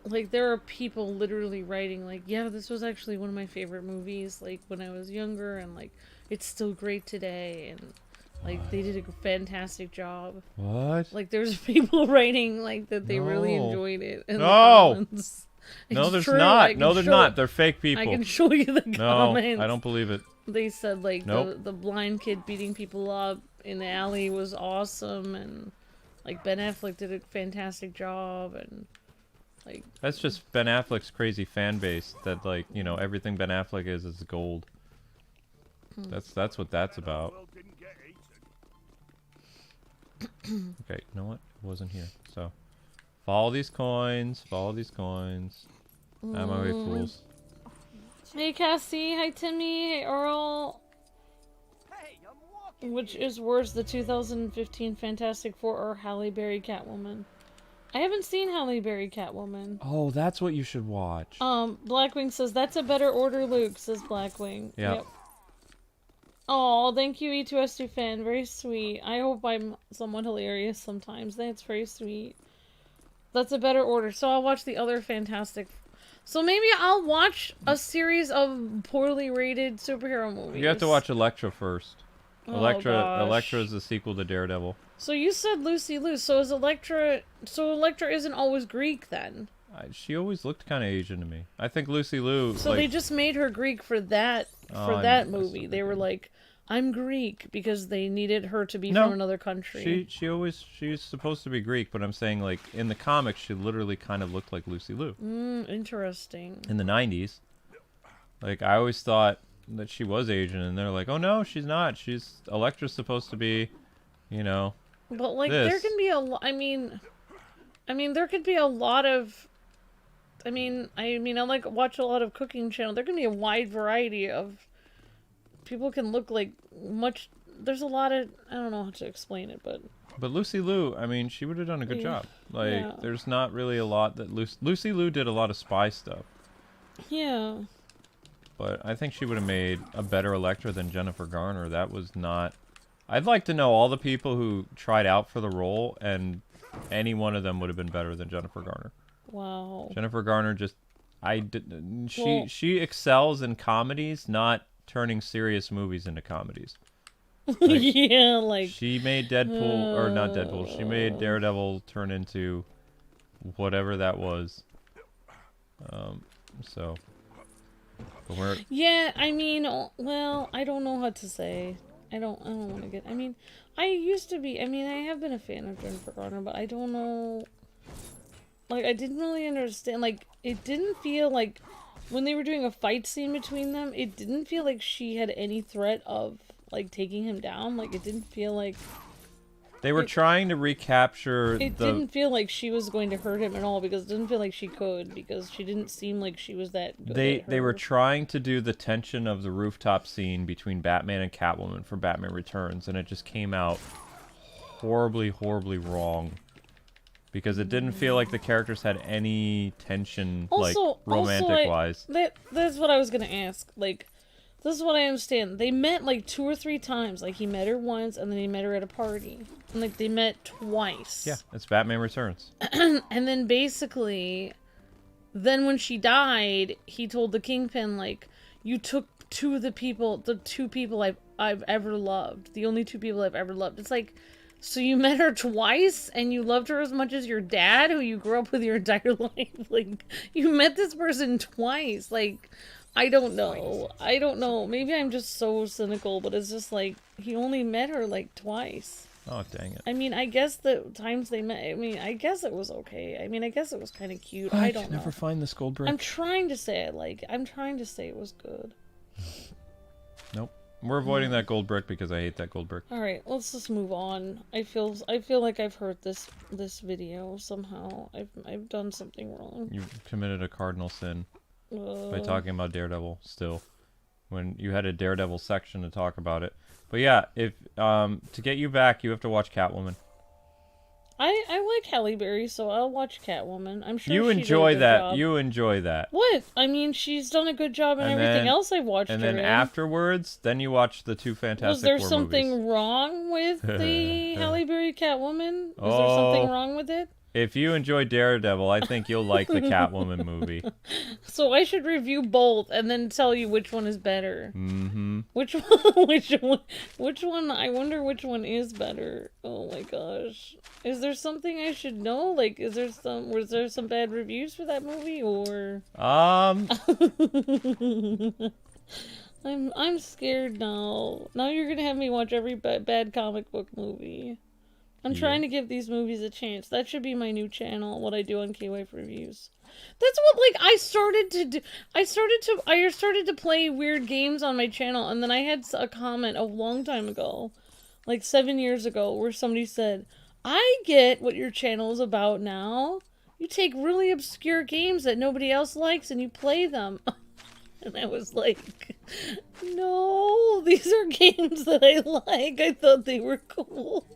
Like there are people literally writing like, yeah, this was actually one of my favorite movies, like when I was younger, and like it's still great today, and like they did a fantastic job. What? Like there's people writing like that they really No. enjoyed it. In No. the comments. No, It's there's true, I not. can No, there's show- not. They're fake people. I can show you the No, comments. I don't believe it. They said like Nope. the blind kid beating people up in the alley was awesome, and like Ben Affleck did a fantastic job, and like That's just Ben Affleck's crazy fan base that, like, you know, everything Ben Affleck is gold. That's what that's about. Well, didn't get eaten. Okay, you know what? It wasn't here. So, follow these coins. Follow these coins. Out of my way, fools. hey Cassie, hi Timmy, hey Earl. Hey, I'm walking. Which is worse, the 2015 Fantastic Four or Halle Berry Catwoman? I haven't seen Halle Berry Catwoman. Oh, that's what you should watch. Blackwing says, that's a better order, Luke, says Blackwing. Yep. Oh, thank you, E2S2 fan. Very sweet. I hope I'm somewhat hilarious sometimes. That's very sweet. That's a better order. So I'll watch the other Fantastic... So maybe I'll watch a series of poorly rated superhero movies. You have to watch Elektra first. Oh, Elektra gosh. is the sequel to Daredevil. So you said Lucy Liu. So is Elektra... So Elektra isn't always Greek, then? She always looked kind of Asian to me. I think Lucy Liu... So like, they just made her Greek for that Oh, that I movie. see. They were like, I'm Greek because they needed her to be No. from another country. she's supposed to be Greek, but I'm saying, like, in the comics, she literally kind of looked like Lucy Liu. Interesting. In the 90s. Like, I always thought that she was Asian, and they're like, oh no, she's not. Elektra's supposed to be, you know... But like, this. there can be a lot. I mean, there could be a lot of. I like watch a lot of cooking channel. There can be a wide variety of. People can look like much. There's a lot of. I don't know how to explain it, but. But Lucy Liu, I mean, she would have done a good Yeah. job. Like, Yeah. there's not really a lot that Lucy Liu did a lot of spy stuff. Yeah. But I think she would have made a better Elektra than Jennifer Garner. That was not... I'd like to know all the people who tried out for the role, and any one of them would have been better than Jennifer Garner. Wow. Jennifer Garner just... Well- She excels in comedies, not turning serious movies into comedies. Like, yeah, like. she made Deadpool, or not Deadpool, she made Daredevil turn into whatever that was. So... But we're... Yeah, I mean, well, I don't know how to say. I don't want to get. I mean, I used to be. I mean, I have been a fan of Jennifer Garner, but I don't know. Like, I didn't really understand. Like, it didn't feel like when they were doing a fight scene between them. It didn't feel like she had any threat of like taking him down. Like, it didn't feel like. They were trying to recapture It the... didn't feel like she was going to hurt him at all because it didn't feel like she could because she didn't seem like she was that good. at They were her. trying to do the tension of the rooftop scene between Batman and Catwoman for Batman Returns, and it just came out horribly, horribly wrong. because it didn't feel like the characters had any tension, like Also, romantic-wise. that's what I was gonna ask. Like, this is what I understand. They met like 2 or 3 times. Like, he met her once, and then he met her at a party, and like they met twice. Yeah, it's Batman Returns. And then basically, then when she died, he told the Kingpin, like, you took the two people I've ever loved. The only 2 people I've ever loved. It's like, so you met her twice, and you loved her as much as your dad, who you grew up with your entire life? Like, you met this person twice. Like, I don't know. I don't know. Maybe I'm just so cynical, but it's just like, he only met her, like, twice. Oh, dang it. I mean, I guess the times they met, I mean, I guess it was okay. I mean, I guess it was kind of cute. I don't know. never find this gold brick. I'm trying to say I'm trying to say it was good. Nope. We're avoiding that gold brick because I hate that gold brick. Alright, let's just move on. I feel like I've hurt this video somehow. I've done something wrong. You committed a cardinal sin by talking about DareDevil still. When you had a DareDevil section to talk about it. But yeah, if to get you back, you have to watch Catwoman. I like Halle Berry, so I'll watch Catwoman. I'm sure You she did a enjoy good that. job. You enjoy that. What? I mean, she's done a good job in And everything then- else I've watched And her then in. afterwards, then you watch the 2 Fantastic Was there Four something movies. wrong with the Halle Berry Catwoman? Is there something wrong with it? If you enjoy Daredevil, I think you'll like the Catwoman movie. So I should review both and then tell you which one is better. Mm-hmm. Which one? Which one? I wonder which one is better. Oh my gosh! Is there something I should know? Like, was there some bad reviews for that movie, or? I'm scared now. Now you're gonna have me watch every bad comic book movie. I'm trying to give these movies a chance. That should be my new channel, what I do on K-Wife Reviews. That's what, like, I started to do. I started to play weird games on my channel, and then I had a comment a long time ago, like 7 years ago, where somebody said, I get what your channel is about now. You take really obscure games that nobody else likes and you play them. And I was like, no, these are games that I like. I thought they were cool.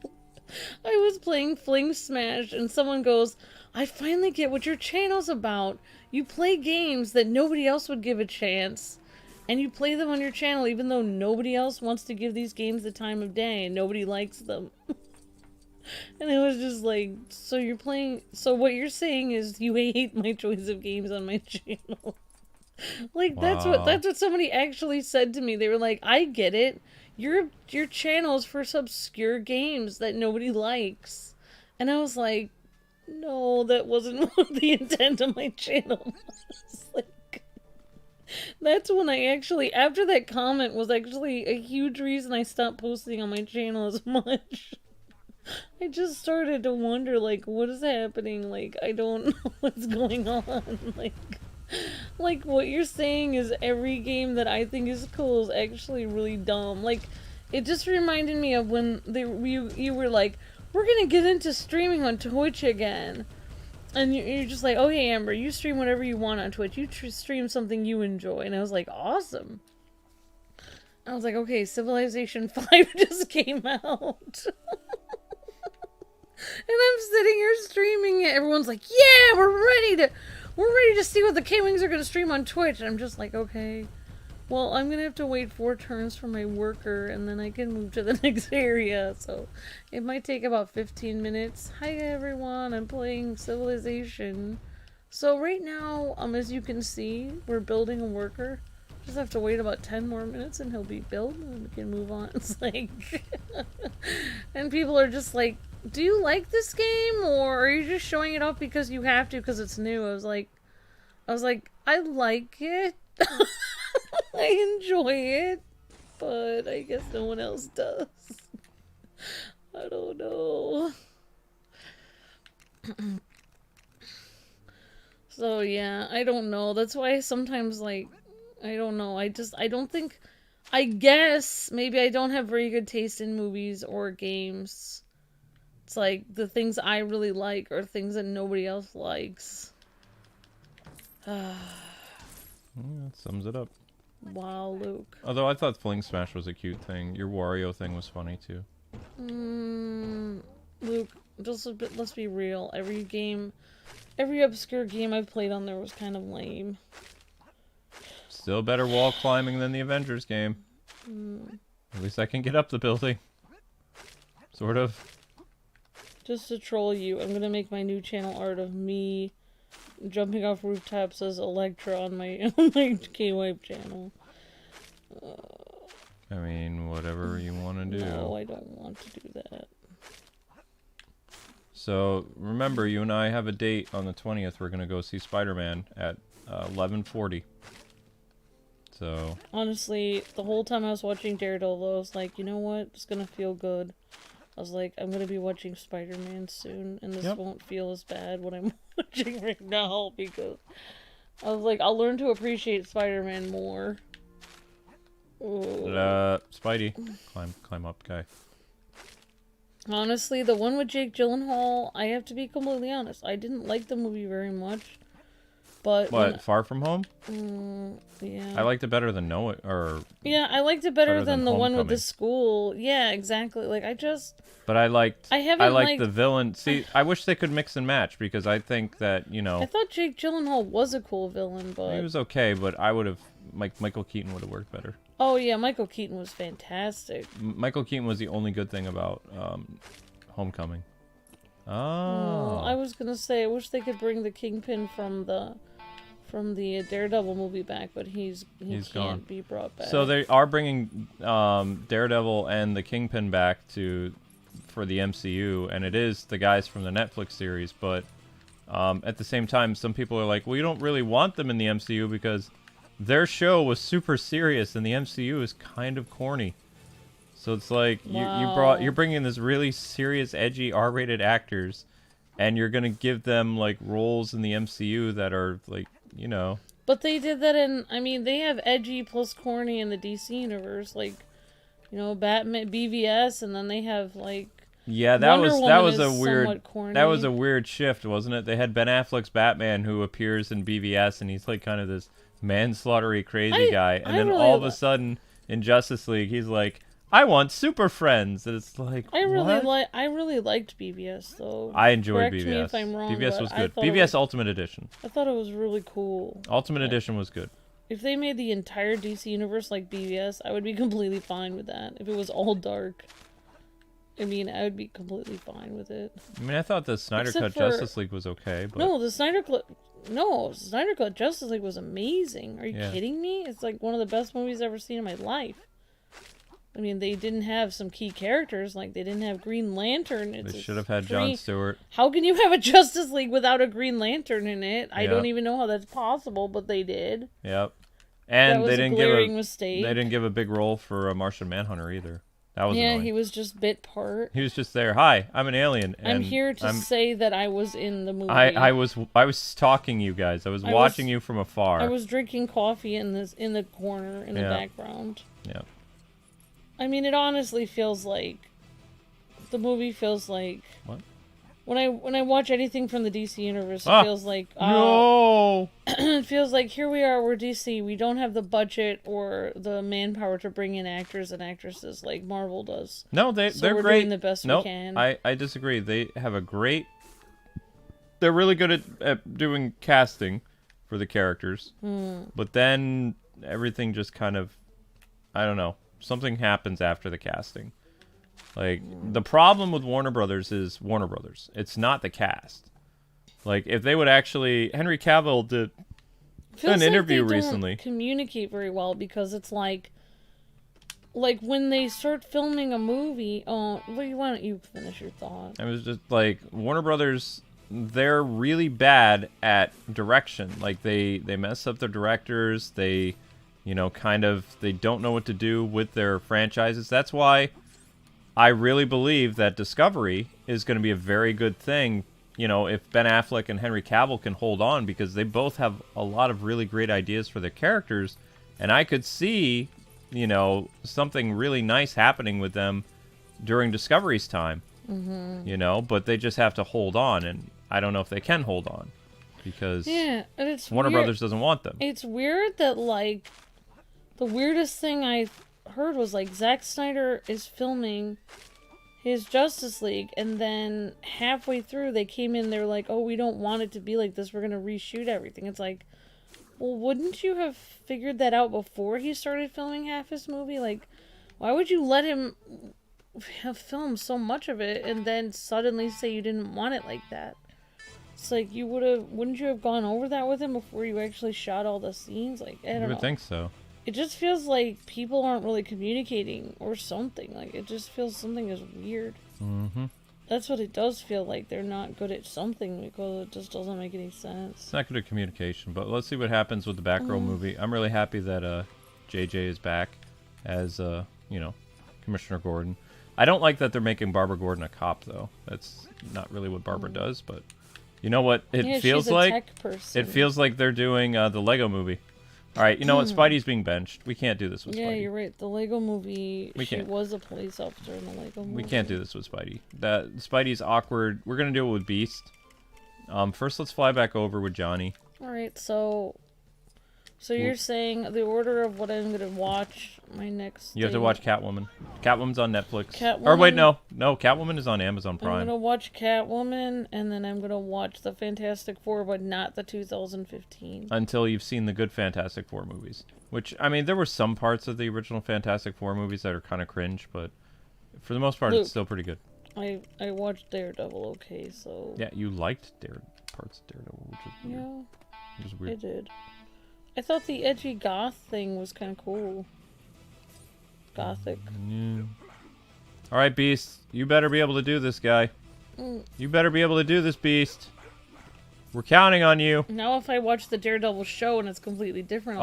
I was playing Fling Smash and someone goes, I finally get what your channel's about. You play games that nobody else would give a chance. And you play them on your channel even though nobody else wants to give these games the time of day and nobody likes them. And it was just like, so what you're saying is you hate my choice of games on my channel. Like, Wow. that's what somebody actually said to me. They were like, I get it. Your channel is for obscure games that nobody likes. And I was like, no, that wasn't what the intent of my channel was. Like, that's when I actually, after that comment was actually a huge reason I stopped posting on my channel as much. I just started to wonder, like, what is happening? Like, I don't know what's going on. Like, what you're saying is every game that I think is cool is actually really dumb. Like, it just reminded me of when you were like, we're gonna get into streaming on Twitch again. And you're just like, okay, Amber, you stream whatever you want on Twitch. You stream something you enjoy. And I was like, awesome. I was like, okay, Civilization 5 just came out. And I'm sitting here streaming it. Everyone's like, yeah, we're ready to see what the Kwings are going to stream on Twitch. And I'm just like, okay, well, I'm going to have to wait 4 turns for my worker, and then I can move to the next area. So it might take about 15 minutes. Hi, everyone. I'm playing Civilization. So right now, as you can see, we're building a worker. Just have to wait about 10 more minutes and he'll be built and we can move on. It's like, and people are just like, do you like this game, or are you just showing it off because you have to because it's new? I was like, I like it. I enjoy it, but I guess no one else does. I don't know. So yeah, I don't know. That's why sometimes, like, I don't know. I guess maybe I don't have very good taste in movies or games. It's like the things I really like are things that nobody else likes. That sums it up. Wow, Luke. Although I thought Fling Smash was a cute thing. Your Wario thing was funny too. Luke, let's be real. Every obscure game I've played on there was kind of lame. Still better wall climbing than the Avengers game. At least I can get up the building. Sort of. Just to troll you, I'm gonna make my new channel art of me jumping off rooftops as Electra on my K-Wipe channel. I mean, whatever you want to do. No, I don't want to do that. So, remember, you and I have a date on the 20th. We're going to go see Spider-Man at 11:40. So... Honestly, the whole time I was watching Daredevil, I was like, you know what? It's gonna feel good. I was like, I'm gonna be watching Spider-Man soon, and this won't feel as bad what I'm watching right now, because I was like, I'll learn to appreciate Spider-Man more. Spidey. Climb up, guy. Honestly, the one with Jake Gyllenhaal, I have to be completely honest, I didn't like the movie very much. But what, Far From Home? Yeah. I liked it better than Yeah, I liked it better than the one with the Homecoming. school. Yeah, exactly. Like, But I liked liked the villain. See, I wish they could mix and match, because I think that, you know... I thought Jake Gyllenhaal was a cool villain, but... He was okay, but I would have... Michael Keaton would have worked better. Oh, yeah, Michael Keaton was fantastic. Michael Keaton was the only good thing about Homecoming. Oh, I was gonna say, I wish they could bring the Kingpin from the Daredevil movie back, but he can't gone. be brought back. So they are bringing Daredevil and the Kingpin back for the MCU, and it is the guys from the Netflix series, but at the same time, some people are like, well, you don't really want them in the MCU because their show was super serious and the MCU is kind of corny. So it's like you're bringing this really serious, edgy, R-rated actors, and you're gonna give them like roles in the MCU that are like, you know. But they did that they have edgy plus corny in the DC universe, like, you know, Batman, BVS, and then they have like. Yeah, that Wonder was Woman a weird shift, wasn't it? They had Ben Affleck's Batman who appears in BVS, and he's like kind of this manslaughtery crazy guy, and then all of a sudden in Justice League he's like, I want super friends, and it's like, I really liked BVS though. I enjoyed Correct BVS. Me if I'm wrong, BVS was good. BVS Ultimate Edition. I thought it was really cool. Ultimate Edition was good. If they made the entire DC universe like BVS, I would be completely fine with that. If it was all dark, I mean, I would be completely fine with it. I mean, I thought the Snyder Cut Justice League was okay, but no, Snyder Cut Justice League was amazing. Are you kidding me? It's like one of the best movies I've ever seen in my life. I mean, they didn't have some key characters, like they didn't have Green Lantern. They should have had Jon Stewart. How can you have a Justice League without a Green Lantern in it? I don't even know how that's possible, but they did. Yep. And they didn't give a big role for a Martian Manhunter either. That was annoying. He was just bit part. He was just there. Hi, I'm an alien. And I'm here to say that I was in the movie. I was stalking you guys. I was watching you from afar. I was drinking coffee in the corner in the background. Yeah. I mean, it honestly feels like the movie feels like what? When I watch anything from the DC universe, it feels like no. It feels like here we are, we're DC. We don't have the budget or the manpower to bring in actors and actresses like Marvel does. No, they're we're great. Doing the best we can. I disagree. They have a great. They're really good at doing casting for the characters, but then everything just kind of, I don't know. Something happens after the casting. Like, the problem with Warner Brothers is Warner Brothers. It's not the cast. Like, if they would actually... Henry Cavill did an interview recently. Don't communicate very well, because it's like when they start filming a movie... Oh, why don't you finish your thought? I was just like, Warner Brothers, they're really bad at direction. Like, they mess up their directors. They... You know, they don't know what to do with their franchises. That's why I really believe that Discovery is going to be a very good thing, you know, if Ben Affleck and Henry Cavill can hold on, because they both have a lot of really great ideas for their characters, and I could see, you know, something really nice happening with them during Discovery's time, you know, but they just have to hold on, and I don't know if they can hold on, because Warner Brothers doesn't want them. It's weird that, like... The weirdest thing I heard was, like, Zack Snyder is filming his Justice League, and then halfway through they came in, they're like, oh, we don't want it to be like this, we're gonna reshoot everything. It's like, well, wouldn't you have figured that out before he started filming half his movie? Like, why would you let him have filmed so much of it and then suddenly say you didn't want it like that? It's like, wouldn't you have gone over that with him before you actually shot all the scenes? Like, I don't know. You would think so. It just feels like people aren't really communicating or something. Like, it just feels something is weird. Mm-hmm. That's what it does feel like. They're not good at something because it just doesn't make any sense. It's not good at communication, but let's see what happens with the Batgirl movie. I'm really happy that JJ is back as, you know, Commissioner Gordon. I don't like that they're making Barbara Gordon a cop, though. That's not really what Barbara does, but you know what it feels she's a like? tech person. It feels like they're doing the Lego movie. All right, you know what? Spidey's being benched. We can't do this with Spidey. Yeah, you're right. The Lego movie, We she can't. was a police officer in the Lego movie. We can't do this with Spidey. Spidey's awkward. We're going to do it with Beast. First, let's fly back over with Johnny. Alright, so you're saying the order of what I'm going to watch my next You have to thing- watch Catwoman. Catwoman's on Netflix. Catwoman? Or wait, no. Catwoman is on Amazon I'm Prime. going to watch Catwoman, and then I'm going to watch the Fantastic Four, but not the 2015. Until you've seen the good Fantastic Four movies. Which, I mean, there were some parts of the original Fantastic Four movies that are kind of cringe, but for the most part, Luke. it's still pretty good. I watched Daredevil, okay, so... Yeah, you liked parts of Daredevil, which is weird. Yeah, Which is I weird. did. I thought the edgy goth thing was kind of cool. Gothic. Yeah. All right, Beast. You better be able to do this, guy. You better be able to do this, Beast. We're counting on you. Now if I watch the Daredevil show and it's completely different,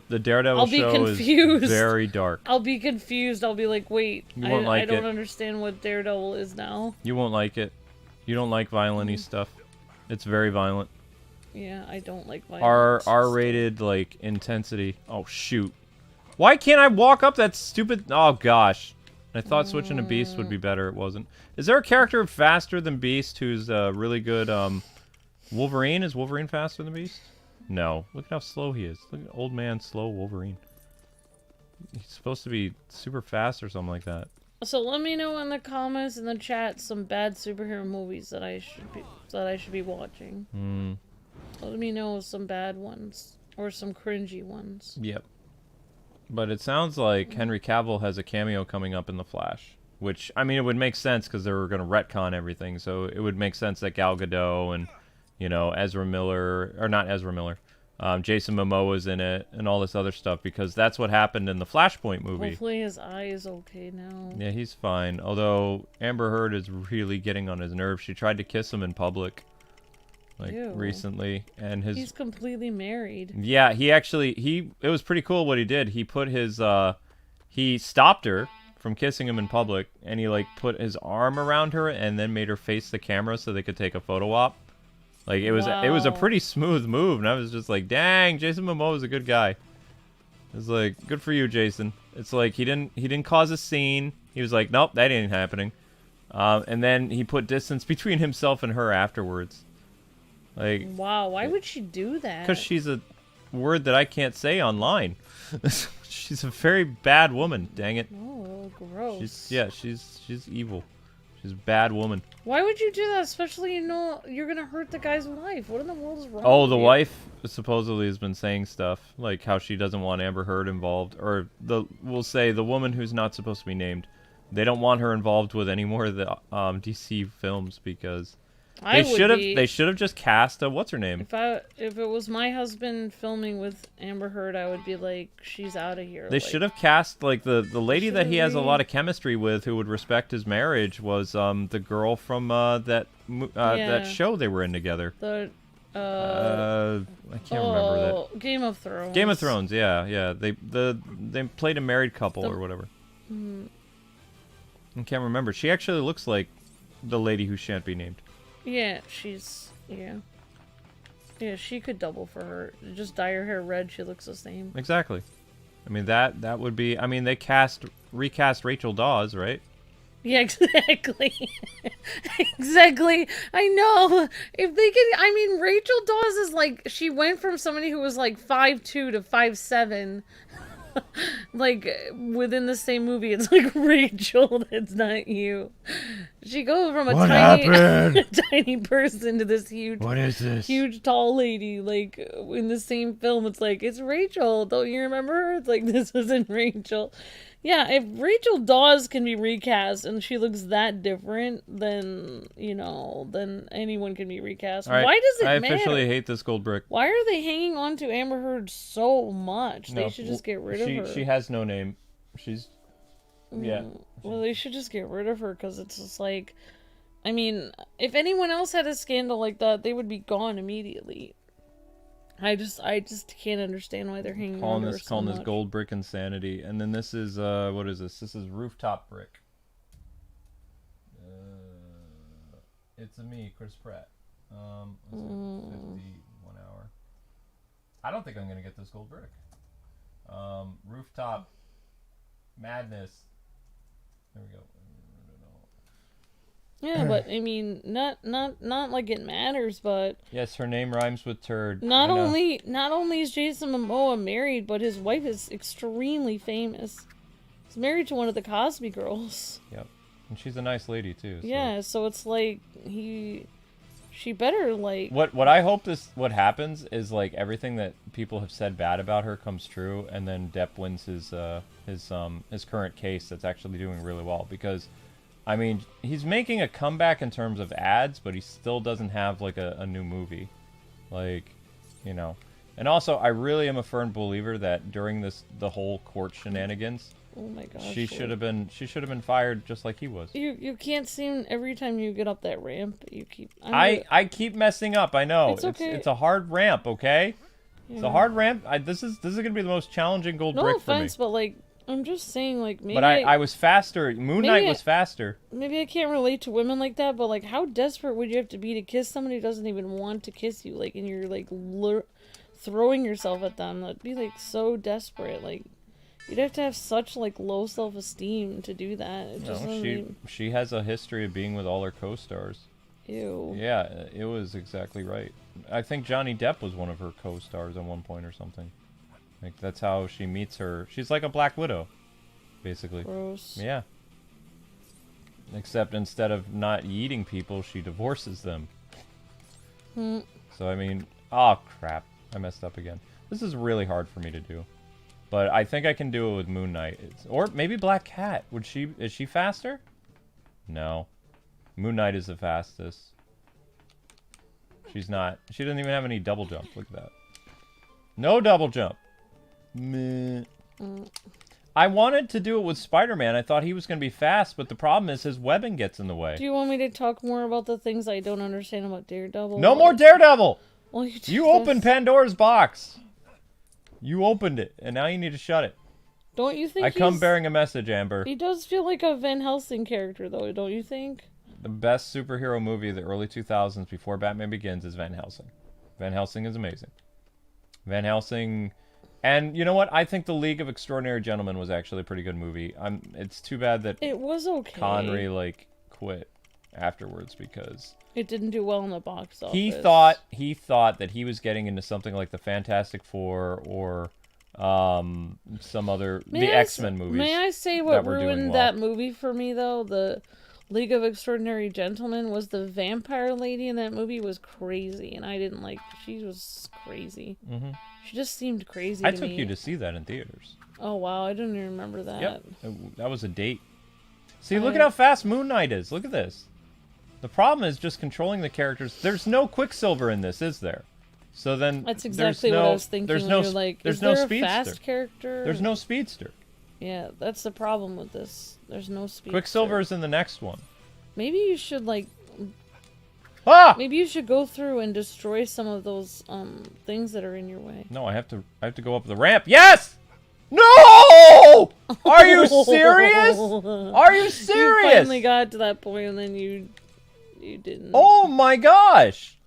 The Daredevil I'll be show confused. is very dark. I'll be confused. I'll be like, wait, You won't like I don't it. understand what Daredevil is now. You won't like it. You don't like violent-y stuff. It's very violent. Yeah, I don't like violence. R-rated, like, intensity. Oh, shoot. Why can't I walk up that stupid... Oh, gosh. I thought switching to Beast would be better. It wasn't. Is there a character faster than Beast who's really good... Wolverine? Is Wolverine faster than Beast? No. Look at how slow he is. Look at old man slow Wolverine. He's supposed to be super fast or something like that. So let me know in the comments and the chat some bad superhero movies that I should be watching. Let me know some bad ones or some cringy ones. Yep. But it sounds like Henry Cavill has a cameo coming up in The Flash. Which, I mean, it would make sense because they were going to retcon everything. So it would make sense that Gal Gadot and, you know, Ezra Miller... Or not Ezra Miller. Jason Momoa's in it and all this other stuff. Because that's what happened in the Flashpoint movie. Hopefully his eye is okay now. Yeah, he's fine. Although Amber Heard is really getting on his nerves. She tried to kiss him in public. Like, Ew. recently. And his... He's completely married. Yeah, he actually... It was pretty cool what he did. He put his... he stopped her from kissing him in public. And he, like, put his arm around her and then made her face the camera so they could take a photo op. Like, it was a Wow. pretty smooth move. And I was just like, dang, Jason Momoa is a good guy. It's like, good for you, Jason. It's like, he didn't cause a scene. He was like, nope, that ain't happening. And then he put distance between himself and her afterwards. Like, Wow, why would she do that? because she's a word that I can't say online. She's a very bad woman, dang it. Oh, gross. She's evil. She's a bad woman. Why would you do that? Especially, you know, you're gonna hurt the guy's wife. What in the world is wrong Oh, with the you? wife supposedly has been saying stuff like how she doesn't want Amber Heard involved, or we'll say the woman who's not supposed to be named. They don't want her involved with any more of the DC films because they should have just cast a what's her name. If it was my husband filming with Amber Heard, I would be like, she's out of here. They should have cast like the lady that he has a Should've lot of chemistry with, who would respect his marriage, was the girl from that show they were in together. I can't remember that. Game of Thrones. Game of Thrones, yeah. They played a married couple or whatever. I can't remember. She actually looks like the lady who shan't be named. Yeah, Yeah, she could double for her. Just dye her hair red, she looks the same. Exactly. I mean that would be. I mean they recast Rachel Dawes, right? Yeah, exactly. Exactly. I know. If they could, I mean, Rachel Dawes is like, she went from somebody who was like 5'2" to 5'7". like within the same movie, it's like Rachel. That's not you. She goes from a What tiny, happened? tiny person to this huge, What is this? huge tall lady. Like in the same film, it's like it's Rachel. Don't you remember her? It's like this isn't Rachel. Yeah, if Rachel Dawes can be recast and she looks that different, then, you know, then anyone can be recast. All right, Why does it I matter? officially hate this gold brick. Why are they hanging on to Amber Heard so much? No, They should just get rid of her. She has no name. She's... Yeah. Well, they should just get rid of her because it's just like... I mean, if anyone else had a scandal like that, they would be gone immediately. I just can't understand why they're hanging on to her so calling much. this gold brick insanity. And then this is, what is this? This is rooftop brick. It's me, Chris Pratt. Let's see, 51 hour. I don't think I'm going to get this gold brick. Rooftop madness. There we go. Yeah, but I mean, not like it matters, but Yes, her name rhymes with turd. not I know. only is Jason Momoa married, but his wife is extremely famous. He's married to one of the Cosby girls. Yep. And she's a nice lady too. So. Yeah, so it's like she better like. What I hope what happens is like everything that people have said bad about her comes true, and then Depp wins his current case that's actually doing really well, because I mean he's making a comeback in terms of ads, but he still doesn't have like a new movie, like, you know. And also I really am a firm believer that during the whole court shenanigans, Oh my gosh. she should have been fired just like he was. You can't seem every time you get up that ramp. You keep. I keep messing up. I know It's okay. it's a hard ramp. Okay, it's a hard ramp. This is gonna be the most challenging gold No brick for me. offense, but like I'm just saying, like maybe. But I was faster. Moon Knight maybe was faster. Maybe I can't relate to women like that, but like how desperate would you have to be to kiss somebody who doesn't even want to kiss you? Like, and you're like throwing yourself at them. That'd be like so desperate. Like. You'd have to have such like low self-esteem to do that. It just doesn't She has a history of being with all her co-stars. Ew. Yeah, it was exactly right. I think Johnny Depp was one of her co-stars at one point or something. Like that's how she meets her. She's like a Black Widow, basically. Gross. Yeah. Except instead of not eating people, she divorces them. So I mean, oh crap, I messed up again. This is really hard for me to do. But I think I can do it with Moon Knight. Or maybe Black Cat. Is she faster? No. Moon Knight is the fastest. She's not. She doesn't even have any double jump. Look at that. No double jump. Meh. I wanted to do it with Spider-Man. I thought he was going to be fast, but the problem is his webbing gets in the way. Do you want me to talk more about the things I don't understand about Daredevil? No more Daredevil! Well, You opened Pandora's box. You opened it, and now you need to shut it. Don't you think I come bearing a message, Amber. He does feel like a Van Helsing character, though, don't you think? The best superhero movie of the early 2000s before Batman Begins is Van Helsing. Van Helsing is amazing. Van Helsing... And you know what? I think The League of Extraordinary Gentlemen was actually a pretty good movie. It's too bad that It was okay. Connery, like, quit afterwards because... It didn't do well in the box office. He thought that he was getting into something like the Fantastic Four or some other the X-Men movies. May I say that what were doing ruined well. that movie for me though? The League of Extraordinary Gentlemen was the vampire lady in that movie was crazy, and I didn't like. She was crazy. Mm-hmm. She just seemed crazy. I to took me. you to see that in theaters. Oh wow, I didn't even remember that. Yep, that was a date. See, look at how fast Moon Knight is. Look at this. The problem is just controlling the characters. There's no Quicksilver in this, is there? So then That's exactly what I was thinking. There's when no you're like, there's is no there speedster. a fast character? There's no speedster. Yeah, that's the problem with this. There's no speedster. Quicksilver is in the next one. Maybe you should like. Ah! Maybe you should go through and destroy some of those things that are in your way. No, I have to go up the ramp. Yes! No! Are you serious? Are you You serious? finally got to that point and then you didn't. Oh my gosh!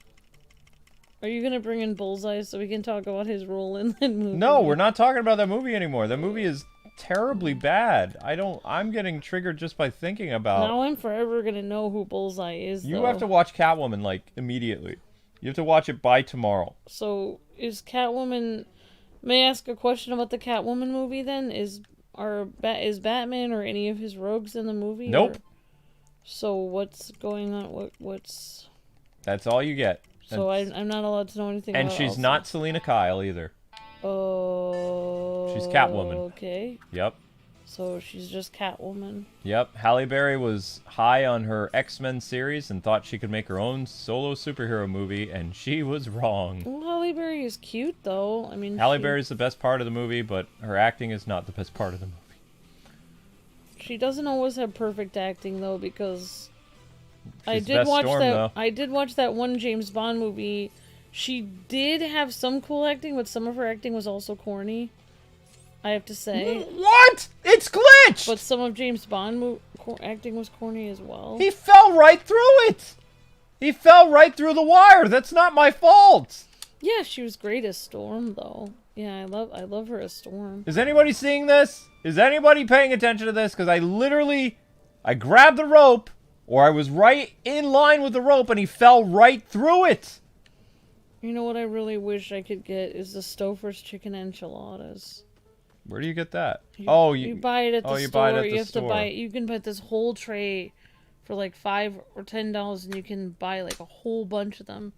Are you gonna bring in Bullseye so we can talk about his role in that movie? No, we're not talking about that movie anymore. That movie is terribly bad. I'm getting triggered just by thinking about. Now I'm forever gonna know who Bullseye is. You have to watch Catwoman like immediately. You have to watch it by tomorrow. So is Catwoman May I ask a question about the Catwoman movie then? Is Batman or any of his rogues in the movie? Nope. Or... So what's going on? What's... That's all you get. So I'm not allowed to know anything And about she's also. not Selena Kyle either. Oh. She's Catwoman. Okay. Yep. So she's just Catwoman. Yep. Halle Berry was high on her X-Men series and thought she could make her own solo superhero movie, and she was wrong. Well, Halle Berry is cute, though. I mean, Halle Berry's the best part of the movie, but her acting is not the best part of the movie. She doesn't always have perfect acting, though, because I She's did Best watch Storm, that. though. I did watch that one James Bond movie. She did have some cool acting, but some of her acting was also corny. I have to say. What? It's glitched! But some of James Bond acting was corny as well. He fell right through it! He fell right through the wire! That's not my fault! Yeah, she was great as Storm, though. Yeah, I love her as Storm. Is anybody seeing this? Is anybody paying attention to this? Because I grabbed the rope, or I was right in line with the rope, and he fell right through it! You know what I really wish I could get is the Stouffer's chicken enchiladas. Where do you get that? You buy it at the store. You buy it at the you have store. to buy it. You can buy this whole tray for like $5 or $10, and you can buy like a whole bunch of them,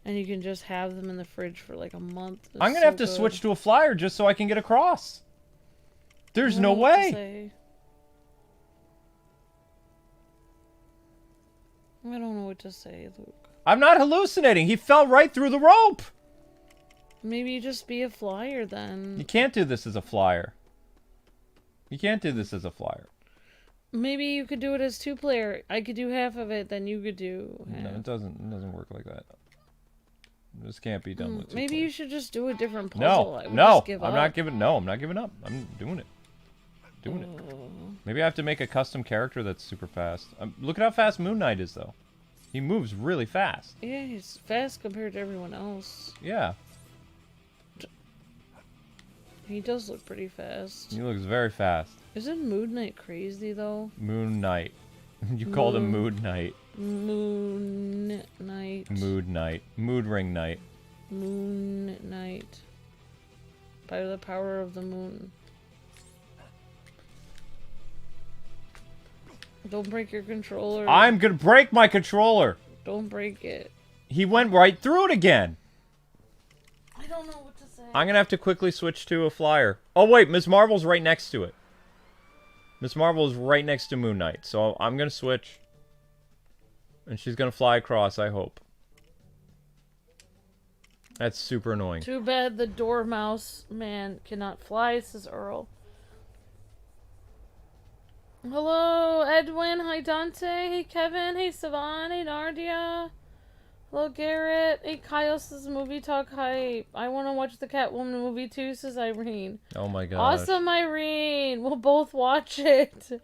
and you can just have them in the fridge for like a month. I'm gonna have to switch to a flyer just so I can get across. There's no way. I don't know what to say, Luke. I'm not hallucinating. He fell right through the rope. Maybe just be a flyer then. You can't do this as a flyer. You can't do this as a flyer. Maybe you could do it as 2-player. I could do half of it, then you could do half. No, it doesn't work like that. This can't be done with 2 Maybe players. you should just do a different puzzle. I'm not giving up. I'm doing it. Doing it. Maybe I have to make a custom character that's super fast. Look at how fast Moon Knight is, though. He moves really fast. Yeah, he's fast compared to everyone else. Yeah. He does look pretty fast. He looks very fast. Isn't Moon Knight crazy, though? Moon Knight. You called him Mood Knight. Moon Knight. Mood Knight. Mood Ring Knight. Moon Knight. By the power of the moon. Don't break your controller. I'm gonna break my controller! Don't break it. He went right through it again! I don't know what to say. I'm gonna have to quickly switch to a flyer. Oh wait, Ms. Marvel's right next to it. Ms. Marvel is right next to Moon Knight, so I'm gonna switch. And she's gonna fly across, I hope. That's super annoying. Too bad the Dormouse man cannot fly, says Earl. Hello, Edwin. Hi, Dante. Hey, Kevin. Hey, Savan. Hey, Nardia. Hello, Garrett. Hey, Kyle says movie talk hype. I want to watch the Catwoman movie too, says Irene. Oh my god. Awesome, Irene. We'll both watch it.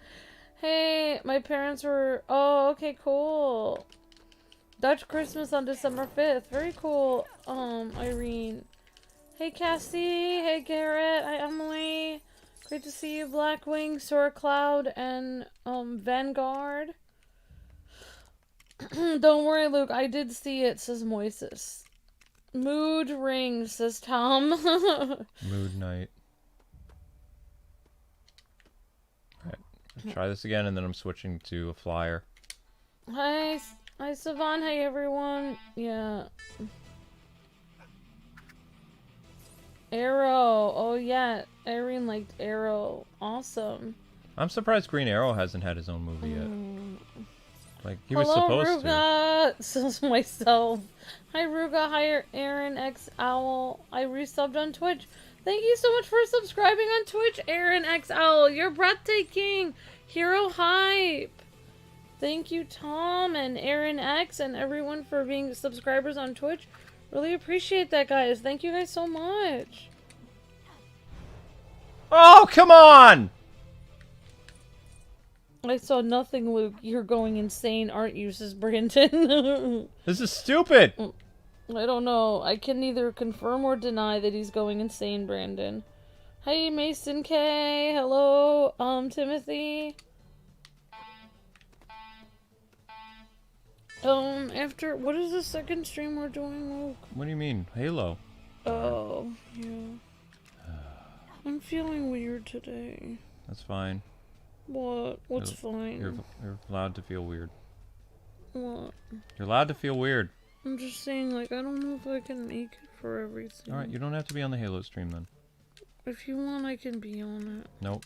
Hey, my parents were... Oh, okay, cool. Dutch Christmas on December 5th. Very cool, Irene. Hey, Cassie. Hey, Garrett. Hi, Emily. Great to see you, Blackwing, Sora Cloud, and Vanguard. Don't worry, Luke. I did see it, says Moises. Mood ring, says Tom. Mood Knight. Alright, try this again, and then I'm switching to a flyer. Hi, Savan. Hey, everyone. Yeah. Arrow. Oh, yeah. Irene liked Arrow. Awesome. I'm surprised Green Arrow hasn't had his own movie yet. Like, he was Hello, supposed to. Ruga, says myself. Hi, Ruga. Hi, Aaron X Owl. I resubbed on Twitch. Thank you so much for subscribing on Twitch, Aaron X Owl. You're breathtaking. Hero hype. Thank you, Tom and Aaron X and everyone for being subscribers on Twitch. Really appreciate that, guys. Thank you guys so much. Oh, come on! I saw nothing, Luke. You're going insane, aren't you, says Brandon. This is stupid! I don't know. I can neither confirm or deny that he's going insane, Brandon. Hey, Mason K. Hello, Timothy. After... What is the second stream we're doing, Luke? What do you mean? Halo. Oh, yeah. I'm feeling weird today. That's fine. What? What's You're- fine? You're allowed to feel weird. What? You're allowed to feel weird. I'm just saying, like, I don't know if I can make it for everything. Alright, you don't have to be on the Halo stream then. If you want, I can be on it. Nope.